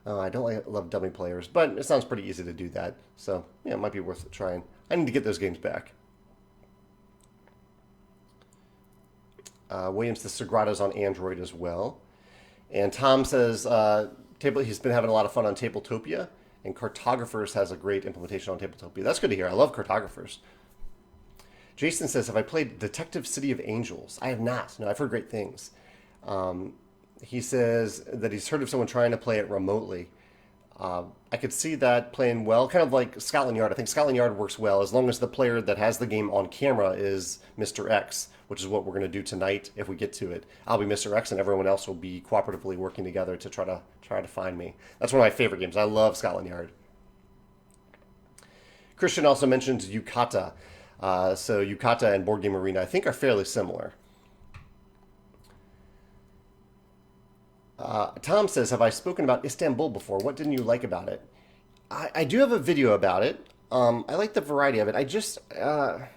I don't love dummy players, but it sounds pretty easy to do that. So, yeah, it might be worth trying. I need to get those games back. Williams says Sagrada's on Android as well. And Tom says he's been having a lot of fun on Tabletopia, and Cartographers has a great implementation on Tabletopia. That's good to hear. I love Cartographers. Jason says, have I played Detective City of Angels? I have not. No, I've heard great things. He says that he's heard of someone trying to play it remotely. I could see that playing well, kind of like Scotland Yard. I think Scotland Yard works well as long as the player that has the game on camera is Mr. X, which is what we're going to do tonight if we get to it. I'll be Mr. X and everyone else will be cooperatively working together to try to find me. That's one of my favorite games. I love Scotland Yard. Christian also mentions Yukata. So Yukata and Board Game Arena, I think, are fairly similar. Tom says, have I spoken about Istanbul before? What didn't you like about it? I do have a video about it. I like the variety of it. I just, I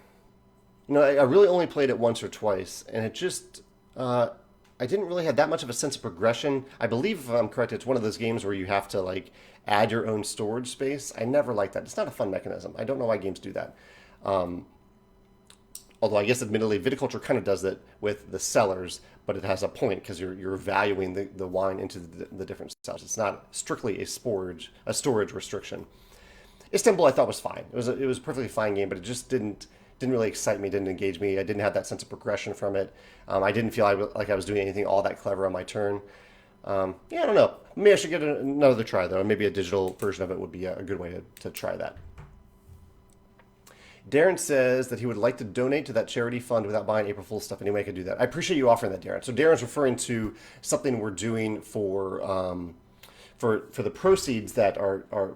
really only played it once or twice, and it just, I didn't really have that much of a sense of progression. I believe, if I'm correct, it's one of those games where you have to, add your own storage space. I never liked that. It's not a fun mechanism. I don't know why games do that. Although I guess admittedly Viticulture kind of does that with the cellars, but it has a point because you're valuing the wine into the different cellars. It's not strictly a storage restriction. Istanbul I thought was fine. It was a perfectly fine game, but it just didn't really excite me, didn't engage me. I didn't have that sense of progression from it. I didn't feel like I was doing anything all that clever on my turn. I don't know. Maybe I should get another try though. Maybe a digital version of it would be a good way to try that. Darren says that he would like to donate to that charity fund without buying April Fool's stuff. Any way I could do that? I appreciate you offering that, Darren. So Darren's referring to something we're doing for the proceeds that are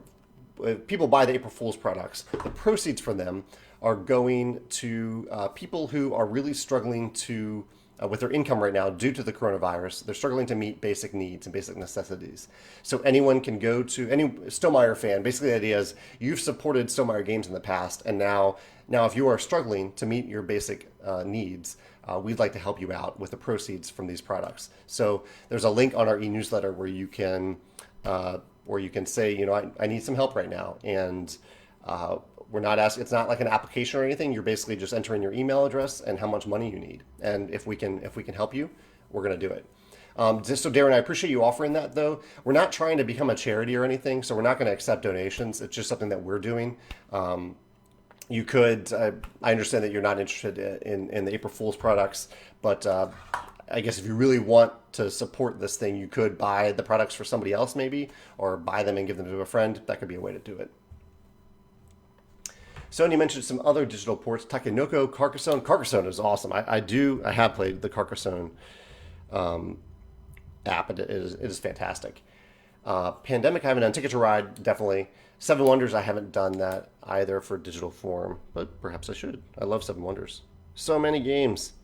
people buy the April Fool's products. The proceeds from them are going to people who are really struggling to with their income right now due to the coronavirus. They're struggling to meet basic needs and basic necessities. So anyone can go to any Stonemaier fan. Basically, the idea is you've supported Stonemaier games in the past, and now if you are struggling to meet your basic needs, we'd like to help you out with the proceeds from these products. So there's a link on our e-newsletter where you can or you can say, I need some help right now, and we're not asking. It's not like an application or anything. You're basically just entering your email address and how much money you need, and if we can help you, we're going to do it. Just so Darren, I appreciate you offering that though. We're not trying to become a charity or anything, so we're not going to accept donations. It's just something that we're doing. You could, I understand that you're not interested in the April Fool's products, but I guess if you really want to support this thing, you could buy the products for somebody else maybe, or buy them and give them to a friend. That could be a way to do it. Sony mentioned some other digital ports, Takenoko, Carcassonne. Carcassonne is awesome. I have played the Carcassonne app. It is fantastic. Pandemic, I haven't done. Ticket to Ride, definitely. Seven Wonders, I haven't done that either for digital form, but perhaps I should. I love Seven Wonders. So many games.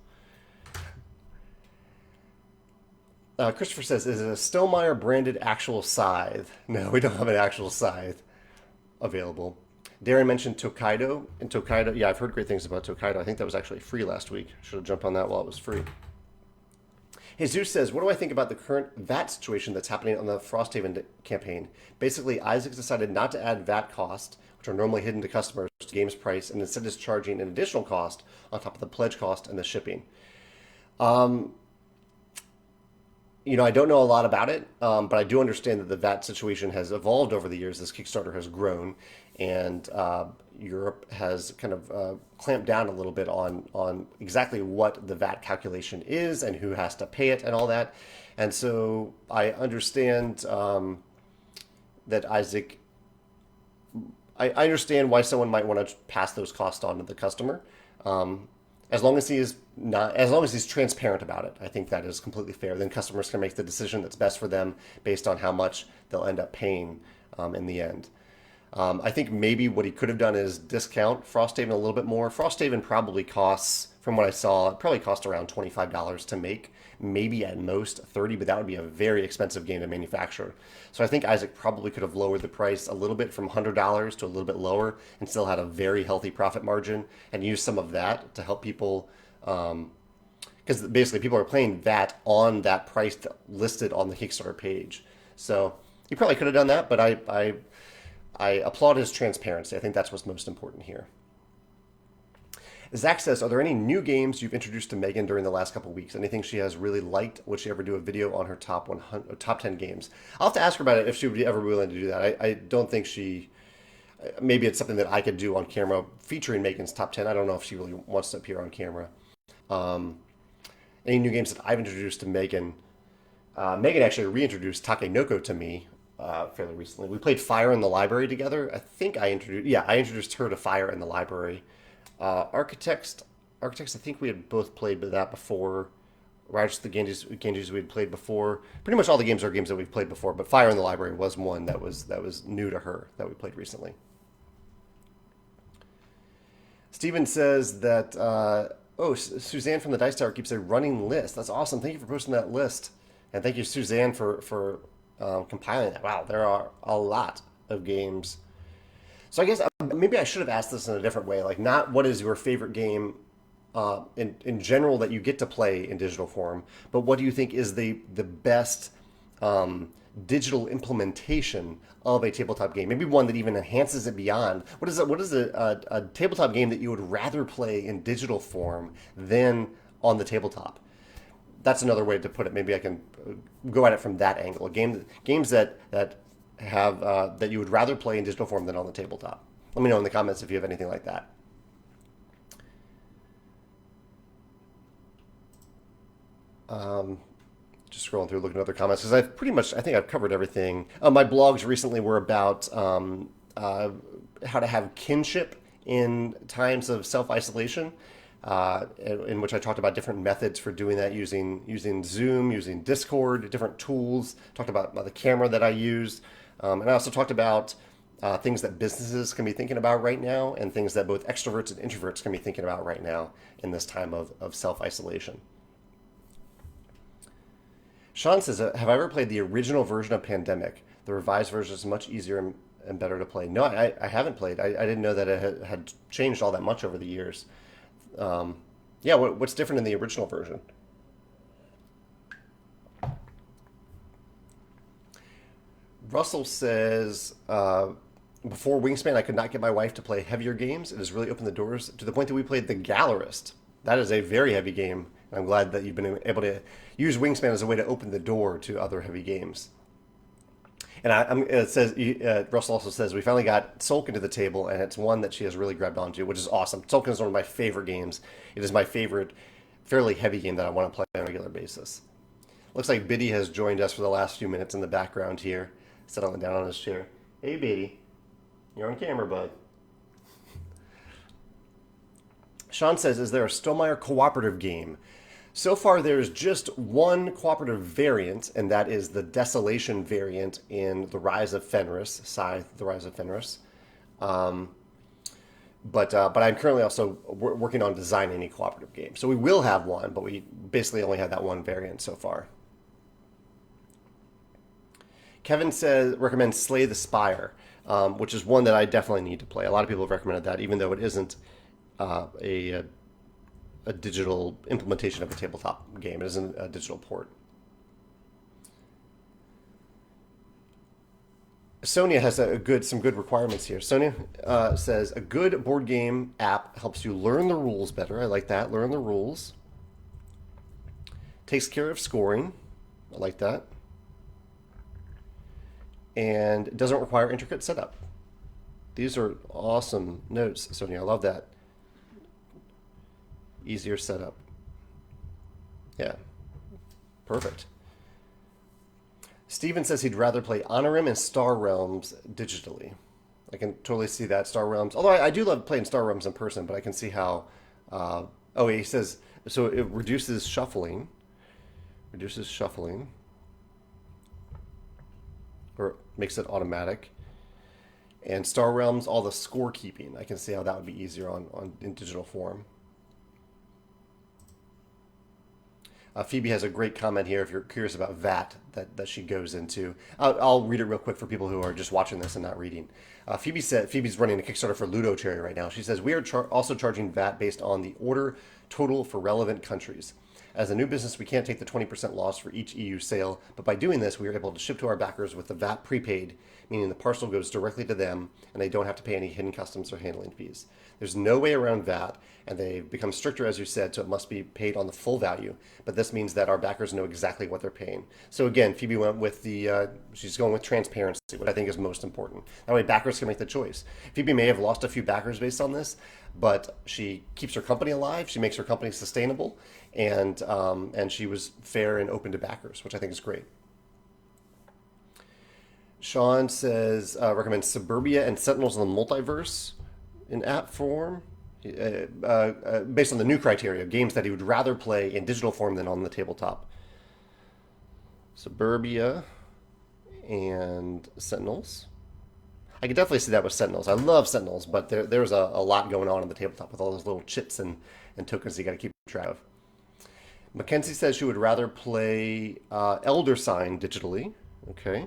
Christopher says, is it a Stonemaier branded actual scythe? No, we don't have an actual scythe available. Darren mentioned Tokaido. And Tokaido, yeah, I've heard great things about Tokaido. I think that was actually free last week. Should have jumped on that while it was free. Jesus says, what do I think about the current VAT situation that's happening on the Frosthaven campaign? Basically, Isaac decided not to add VAT costs, which are normally hidden to customers, to the game's price, and instead is charging an additional cost on top of the pledge cost and the shipping. I don't know a lot about it, but I do understand that the VAT situation has evolved over the years as Kickstarter has grown, and Europe has kind of clamped down a little bit on exactly what the VAT calculation is and who has to pay it and all that. And so I understand that Isaac, I understand why someone might want to pass those costs on to the customer. As long as he's transparent about it, I think that is completely fair. Then customers can make the decision that's best for them based on how much they'll end up paying in the end. I think maybe what he could have done is discount Frosthaven a little bit more. Frosthaven probably costs, from what I saw, it probably cost around $25 to make, maybe at most $30, but that would be a very expensive game to manufacture. So I think Isaac probably could have lowered the price a little bit from $100 to a little bit lower and still had a very healthy profit margin and used some of that to help people, because basically people are playing that on that price listed on the Kickstarter page. So he probably could have done that, but I applaud his transparency. I think that's what's most important here. Zach says, are there any new games you've introduced to Megan during the last couple of weeks? Anything she has really liked? Would she ever do a video on her top 10 games? I'll have to ask her about it if she would ever be willing to do that. I don't think maybe it's something that I could do on camera featuring Megan's top 10. I don't know if she really wants to appear on camera. Any new games that I've introduced to Megan? Megan actually reintroduced Takenoko to me fairly recently. We played Fire in the Library together. I think I introduced her to Fire in the Library. Architects, I think we had both played that before. Riders to the Ganges we had played before. Pretty much all the games are games that we've played before, but Fire in the Library was one that was new to her that we played recently. Steven says that, Suzanne from the Dice Tower keeps a running list. That's awesome. Thank you for posting that list. And thank you, Suzanne, for compiling that. Wow, there are a lot of games. So I guess maybe I should have asked this in a different way. Like, not what is your favorite game in general that you get to play in digital form, but what do you think is the best digital implementation of a tabletop game? Maybe one that even enhances it beyond. What is a tabletop game that you would rather play in digital form than on the tabletop? That's another way to put it. Maybe I can go at it from that angle. Games that have that you would rather play in digital form than on the tabletop. Let me know in the comments if you have anything like that. Just scrolling through, looking at other comments, because I think I've covered everything. My blogs recently were about how to have kinship in times of self-isolation, in which I talked about different methods for doing that using Zoom, using Discord, different tools. Talked about the camera that I used. And I also talked about things that businesses can be thinking about right now and things that both extroverts and introverts can be thinking about right now in this time of self-isolation. Sean says, have I ever played the original version of Pandemic? The revised version is much easier and better to play. No, I haven't played. I didn't know that it had changed all that much over the years. What's different in the original version? Russell says, before Wingspan, I could not get my wife to play heavier games. It has really opened the doors to the point that we played The Gallerist. That is a very heavy game. And I'm glad that you've been able to use Wingspan as a way to open the door to other heavy games. And it says Russell also says we finally got Tzolk'in to the table, and it's one that she has really grabbed onto, which is awesome. Tzolk'in is one of my favorite games. It is my favorite, fairly heavy game that I want to play on a regular basis. Looks like Biddy has joined us for the last few minutes in the background here, settling down on his chair. Hey, Biddy, you're on camera, bud. Sean says, "Is there a Stonemaier cooperative game?" So far, there's just one cooperative variant, and that is the Desolation variant in The Rise of Fenris, Scythe, The Rise of Fenris. But I'm currently also working on designing a cooperative game. So we will have one, but we basically only have that one variant so far. Kevin recommends Slay the Spire, which is one that I definitely need to play. A lot of people have recommended that, even though it isn't a digital implementation of a tabletop game. It isn't a digital port. Sonia has some good requirements here. Sonia says a good board game app helps you learn the rules better. I like that. Learn the rules. Takes care of scoring. I like that. And doesn't require intricate setup. These are awesome notes, Sonia. I love that. Easier setup. Yeah. Perfect. Steven says he'd rather play Honorim and Star Realms digitally. I can totally see that. Star Realms. Although I do love playing Star Realms in person, but I can see how... he says... So it reduces shuffling. Reduces shuffling. Or makes it automatic. And Star Realms, all the scorekeeping. I can see how that would be easier in digital form. Phoebe has a great comment here if you're curious about VAT that she goes into. I'll read it real quick for people who are just watching this and not reading. Phoebe's running a Kickstarter for Ludo Cherry right now. She says, we are also charging VAT based on the order total for relevant countries. As a new business, we can't take the 20% loss for each EU sale, but by doing this, we are able to ship to our backers with the VAT prepaid, meaning the parcel goes directly to them and they don't have to pay any hidden customs or handling fees. There's no way around VAT, and they've become stricter, as you said, so it must be paid on the full value. But this means that our backers know exactly what they're paying. So again, Phoebe went with she's going with transparency, which I think is most important. That way backers can make the choice. Phoebe may have lost a few backers based on this, but she keeps her company alive, she makes her company sustainable, and she was fair and open to backers, which I think is great. Sean says, recommends Suburbia and Sentinels in the Multiverse in app form, based on the new criteria, games that he would rather play in digital form than on the tabletop. Suburbia and Sentinels. I could definitely see that with Sentinels. I love Sentinels, but there's a lot going on the tabletop with all those little chips and tokens you got to keep track of. Mackenzie says she would rather play Elder Sign digitally. Okay.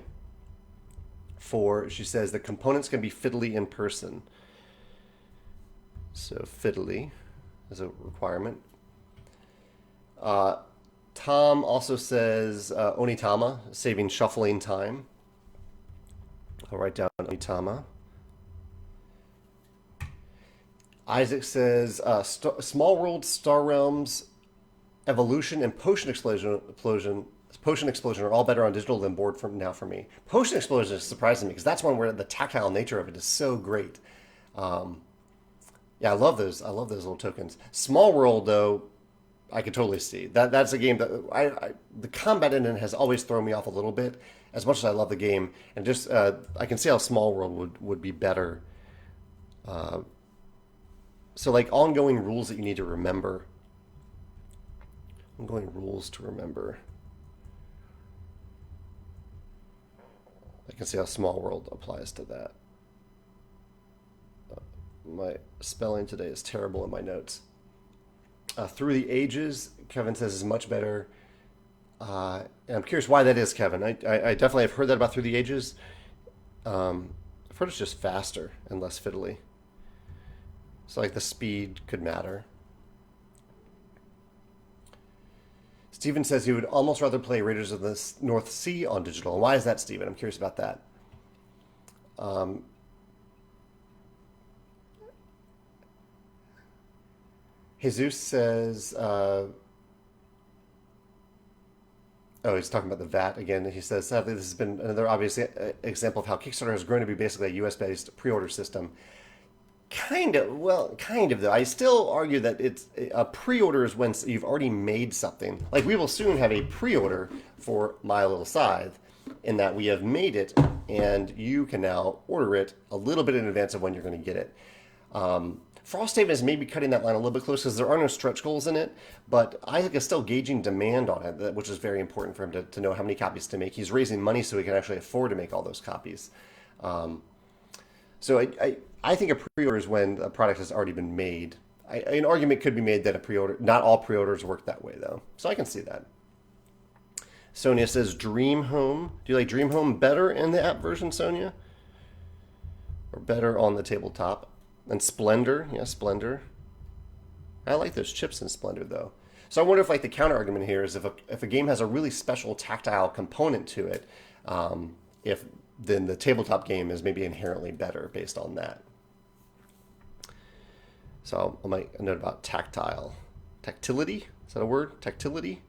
She says the components can be fiddly in person. So fiddly is a requirement. Tom also says Onitama, saving shuffling time. I'll write down Onitama. Isaac says Small World, Star Realms, Evolution, and Potion Explosion are all better on digital than board for me. Potion Explosion is surprising me because that's one where the tactile nature of it is so great. Yeah, I love those. I love those little tokens. Small World, though, I could totally see. That's a game that the combat in it has always thrown me off a little bit, as much as I love the game. And just I can see how Small World would be better. So like ongoing rules that you need to remember. Ongoing rules to remember. I can see how Small World applies to that. My spelling today is terrible in my notes. Through the Ages, Kevin says, is much better. And I'm curious why that is, Kevin. I definitely have heard that about Through the Ages. I've heard it's just faster and less fiddly. So like the speed could matter. Steven says he would almost rather play Raiders of the North Sea on digital. And why is that, Steven? I'm curious about that. Um, Jesus says, oh, he's talking about the VAT again. He says, sadly, this has been another obvious example of how Kickstarter has grown to be basically a US-based pre-order system. Kind of, well, kind of though. I still argue that it's a pre-order is when you've already made something. Like we will soon have a pre-order for My Little Scythe, in that we have made it, and you can now order it a little bit in advance of when you're going to get it. Frosthaven is maybe cutting that line a little bit close because there are no stretch goals in it, but Isaac is still gauging demand on it, which is very important for him to know how many copies to make. He's raising money so he can actually afford to make all those copies. So I think a pre-order is when a product has already been made. An argument could be made that a pre-order, not all pre-orders work that way though. So I can see that. Sonia says Dream Home. Do you like Dream Home better in the app version, Sonia? Or better on the tabletop? And Splendor, yeah, Splendor. I like those chips in Splendor though. So I wonder if like the counter argument here is if a game has a really special tactile component to it, if then the tabletop game is maybe inherently better based on that. So I'll make a note about tactility. Is that a word? Tactility?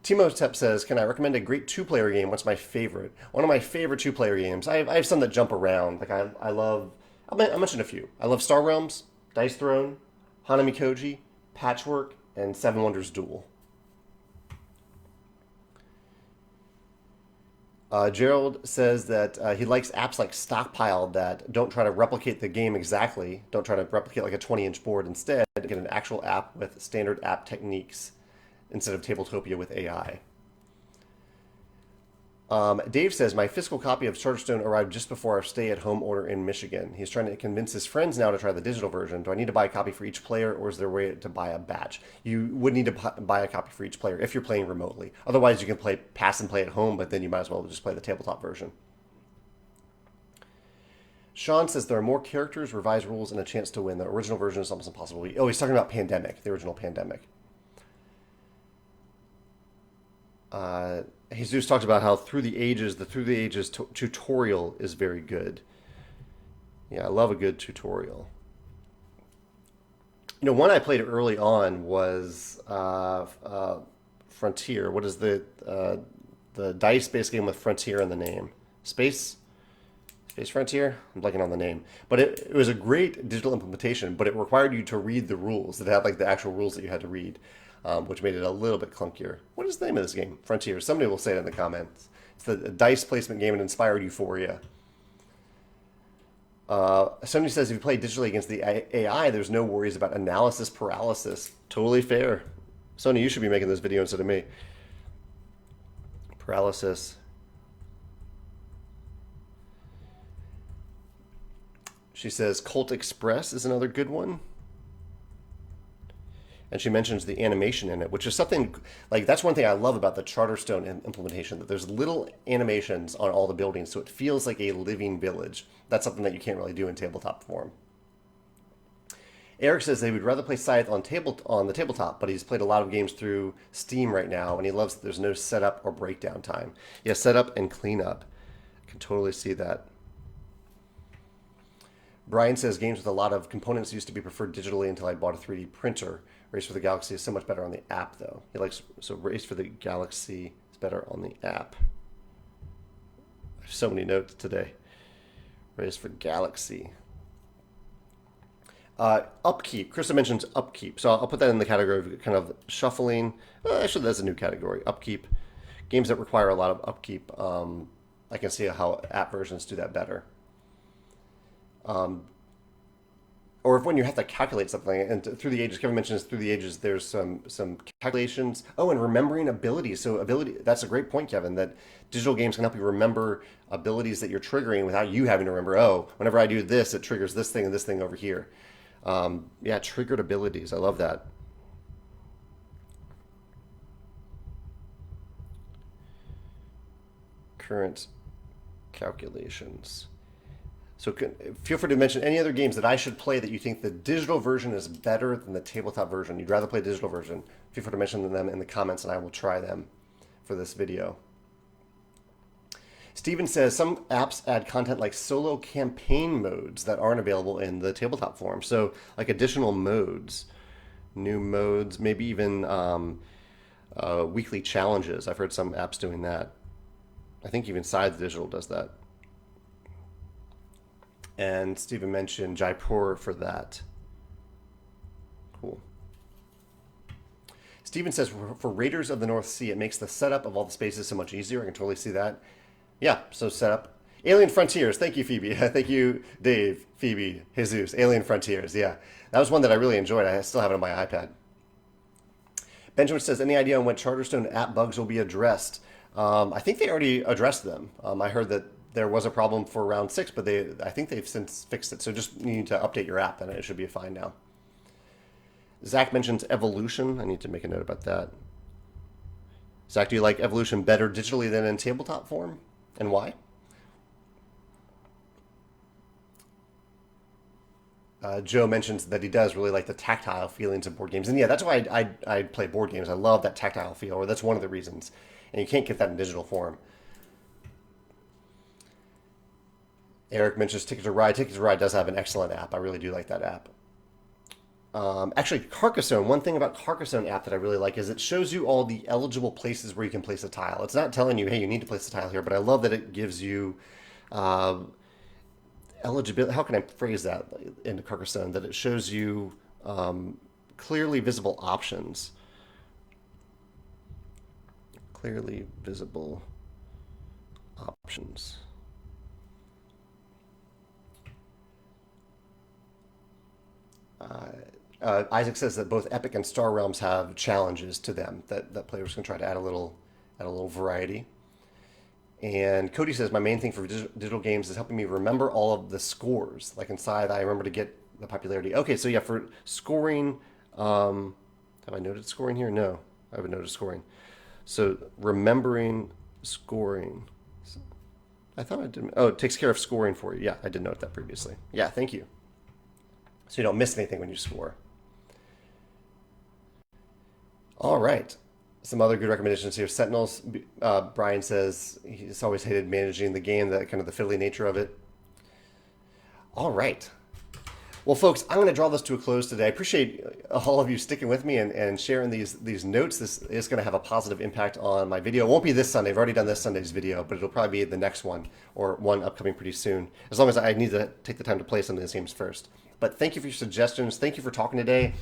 Timo Tep says, can I recommend a great two-player game? What's my favorite? One of my favorite two-player games. I have some that jump around. Like I love, I'll mention a few. I love Star Realms, Dice Throne, Hanami Koji, Patchwork, and Seven Wonders Duel. Gerald says that he likes apps like Stockpile that don't try to replicate the game exactly, don't try to replicate like a 20-inch board. Instead, get an actual app with standard app techniques instead of Tabletopia with AI. Dave says, my physical copy of Charterstone arrived just before our stay-at-home order in Michigan. He's trying to convince his friends now to try the digital version. Do I need to buy a copy for each player, or is there a way to buy a batch? You would need to buy a copy for each player if you're playing remotely. Otherwise, you can pass and play at home, but then you might as well just play the tabletop version. Sean says there are more characters, revised rules, and a chance to win. The original version is almost impossible. Oh, he's talking about Pandemic, the original Pandemic. Jesus talked about how the Through the Ages tutorial is very good. Yeah, I love a good tutorial. You know, one I played early on was Frontier. What is the dice-based game with Frontier in the name? Space Frontier? I'm blanking on the name. But it was a great digital implementation, but it required you to read the rules. It had like the actual rules that you had to read. Which made it a little bit clunkier. What is the name of this game? Frontier. Somebody will say it in the comments. It's the dice placement game and inspired Euphoria. Somebody says if you play digitally against the AI, there's no worries about analysis paralysis. Totally fair. Sonia, you should be making this video instead of me. Paralysis. She says Colt Express is another good one. And she mentions the animation in it, which is something, like, that's one thing I love about the Charterstone implementation, that there's little animations on all the buildings, so it feels like a living village. That's something that you can't really do in tabletop form. Eric says they would rather play Scythe on the tabletop, but he's played a lot of games through Steam right now, and he loves that there's no setup or breakdown time. Yeah, setup and cleanup. I can totally see that. Brian says games with a lot of components used to be preferred digitally until I bought a 3D printer. Race for the Galaxy is so much better on the app, though. So Race for the Galaxy is better on the app. I have so many notes today. Race for Galaxy. Upkeep. Krista mentions upkeep, so I'll put that in the category of kind of shuffling. Actually, that's a new category. Upkeep. Games that require a lot of upkeep. I can see how app versions do that better. Or if when you have to calculate something, and Through the Ages, Kevin mentions Through the Ages, there's some calculations. Oh, and remembering abilities. So that's a great point, Kevin, that digital games can help you remember abilities that you're triggering without you having to remember, oh, whenever I do this, it triggers this thing and this thing over here. Yeah, triggered abilities. I love that. Current calculations. So feel free to mention any other games that I should play that you think the digital version is better than the tabletop version. You'd rather play the digital version. Feel free to mention them in the comments, and I will try them for this video. Steven says some apps add content like solo campaign modes that aren't available in the tabletop form. So, like additional modes, new modes, maybe even weekly challenges. I've heard some apps doing that. I think even Sides Digital does that. And Steven mentioned Jaipur for that. Cool. Steven says for Raiders of the North Sea, it makes the setup of all the spaces so much easier. I can totally see that. Yeah, so setup. Alien Frontiers. Thank you, Phoebe. Thank you, Dave, Phoebe, Jesus. Alien Frontiers. Yeah, that was one that I really enjoyed. I still have it on my iPad. Benjamin says, any idea on when Charterstone app bugs will be addressed? I think they already addressed them. I heard that there was a problem for round 6, but I think they've since fixed it. So just need to update your app, and it should be fine now. Zach mentions Evolution. I need to make a note about that. Zach, do you like Evolution better digitally than in tabletop form? And why? Joe mentions that he does really like the tactile feelings of board games. And yeah, that's why I play board games. I love that tactile feel, or that's one of the reasons. And you can't get that in digital form. Eric mentions Ticket to Ride. Ticket to Ride does have an excellent app. I really do like that app. Actually, Carcassonne, one thing about Carcassonne app that I really like is it shows you all the eligible places where you can place a tile. It's not telling you, hey, you need to place a tile here, but I love that it gives you eligibility. How can I phrase that into Carcassonne? That it shows you clearly visible options. Clearly visible options. Isaac says that both Epic and Star Realms have challenges to them that players can try to add a little variety. And Cody says my main thing for digital games is helping me remember all of the scores. Like in Scythe, I remember to get the popularity. Okay, so yeah, for scoring, have I noted scoring here? No, I haven't noted scoring. So remembering scoring. I thought I did. Oh, it takes care of scoring for you. Yeah, I did note that previously. Yeah, thank you. So you don't miss anything when you score. All right. Some other good recommendations here. Sentinels, Brian says he's always hated managing the game, that kind of the fiddly nature of it. All right. Well, folks, I'm going to draw this to a close today. I appreciate all of you sticking with me and sharing these notes. This is going to have a positive impact on my video. It won't be this Sunday. I've already done this Sunday's video, but it'll probably be the next one or one upcoming pretty soon, as long as I need to take the time to play some of these games first. But thank you for your suggestions. Thank you for talking today.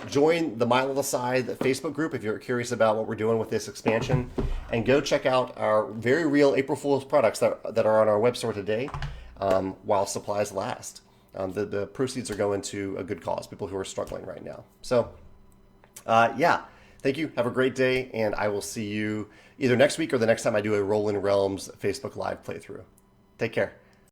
Join the My Little Scythe Facebook group if you're curious about what we're doing with this expansion. And go check out our very real April Fool's products that are on our web store today while supplies last. The proceeds are going to a good cause, people who are struggling right now. So, yeah, thank you. Have a great day, and I will see you either next week or the next time I do a Rolling Realms Facebook Live playthrough. Take care.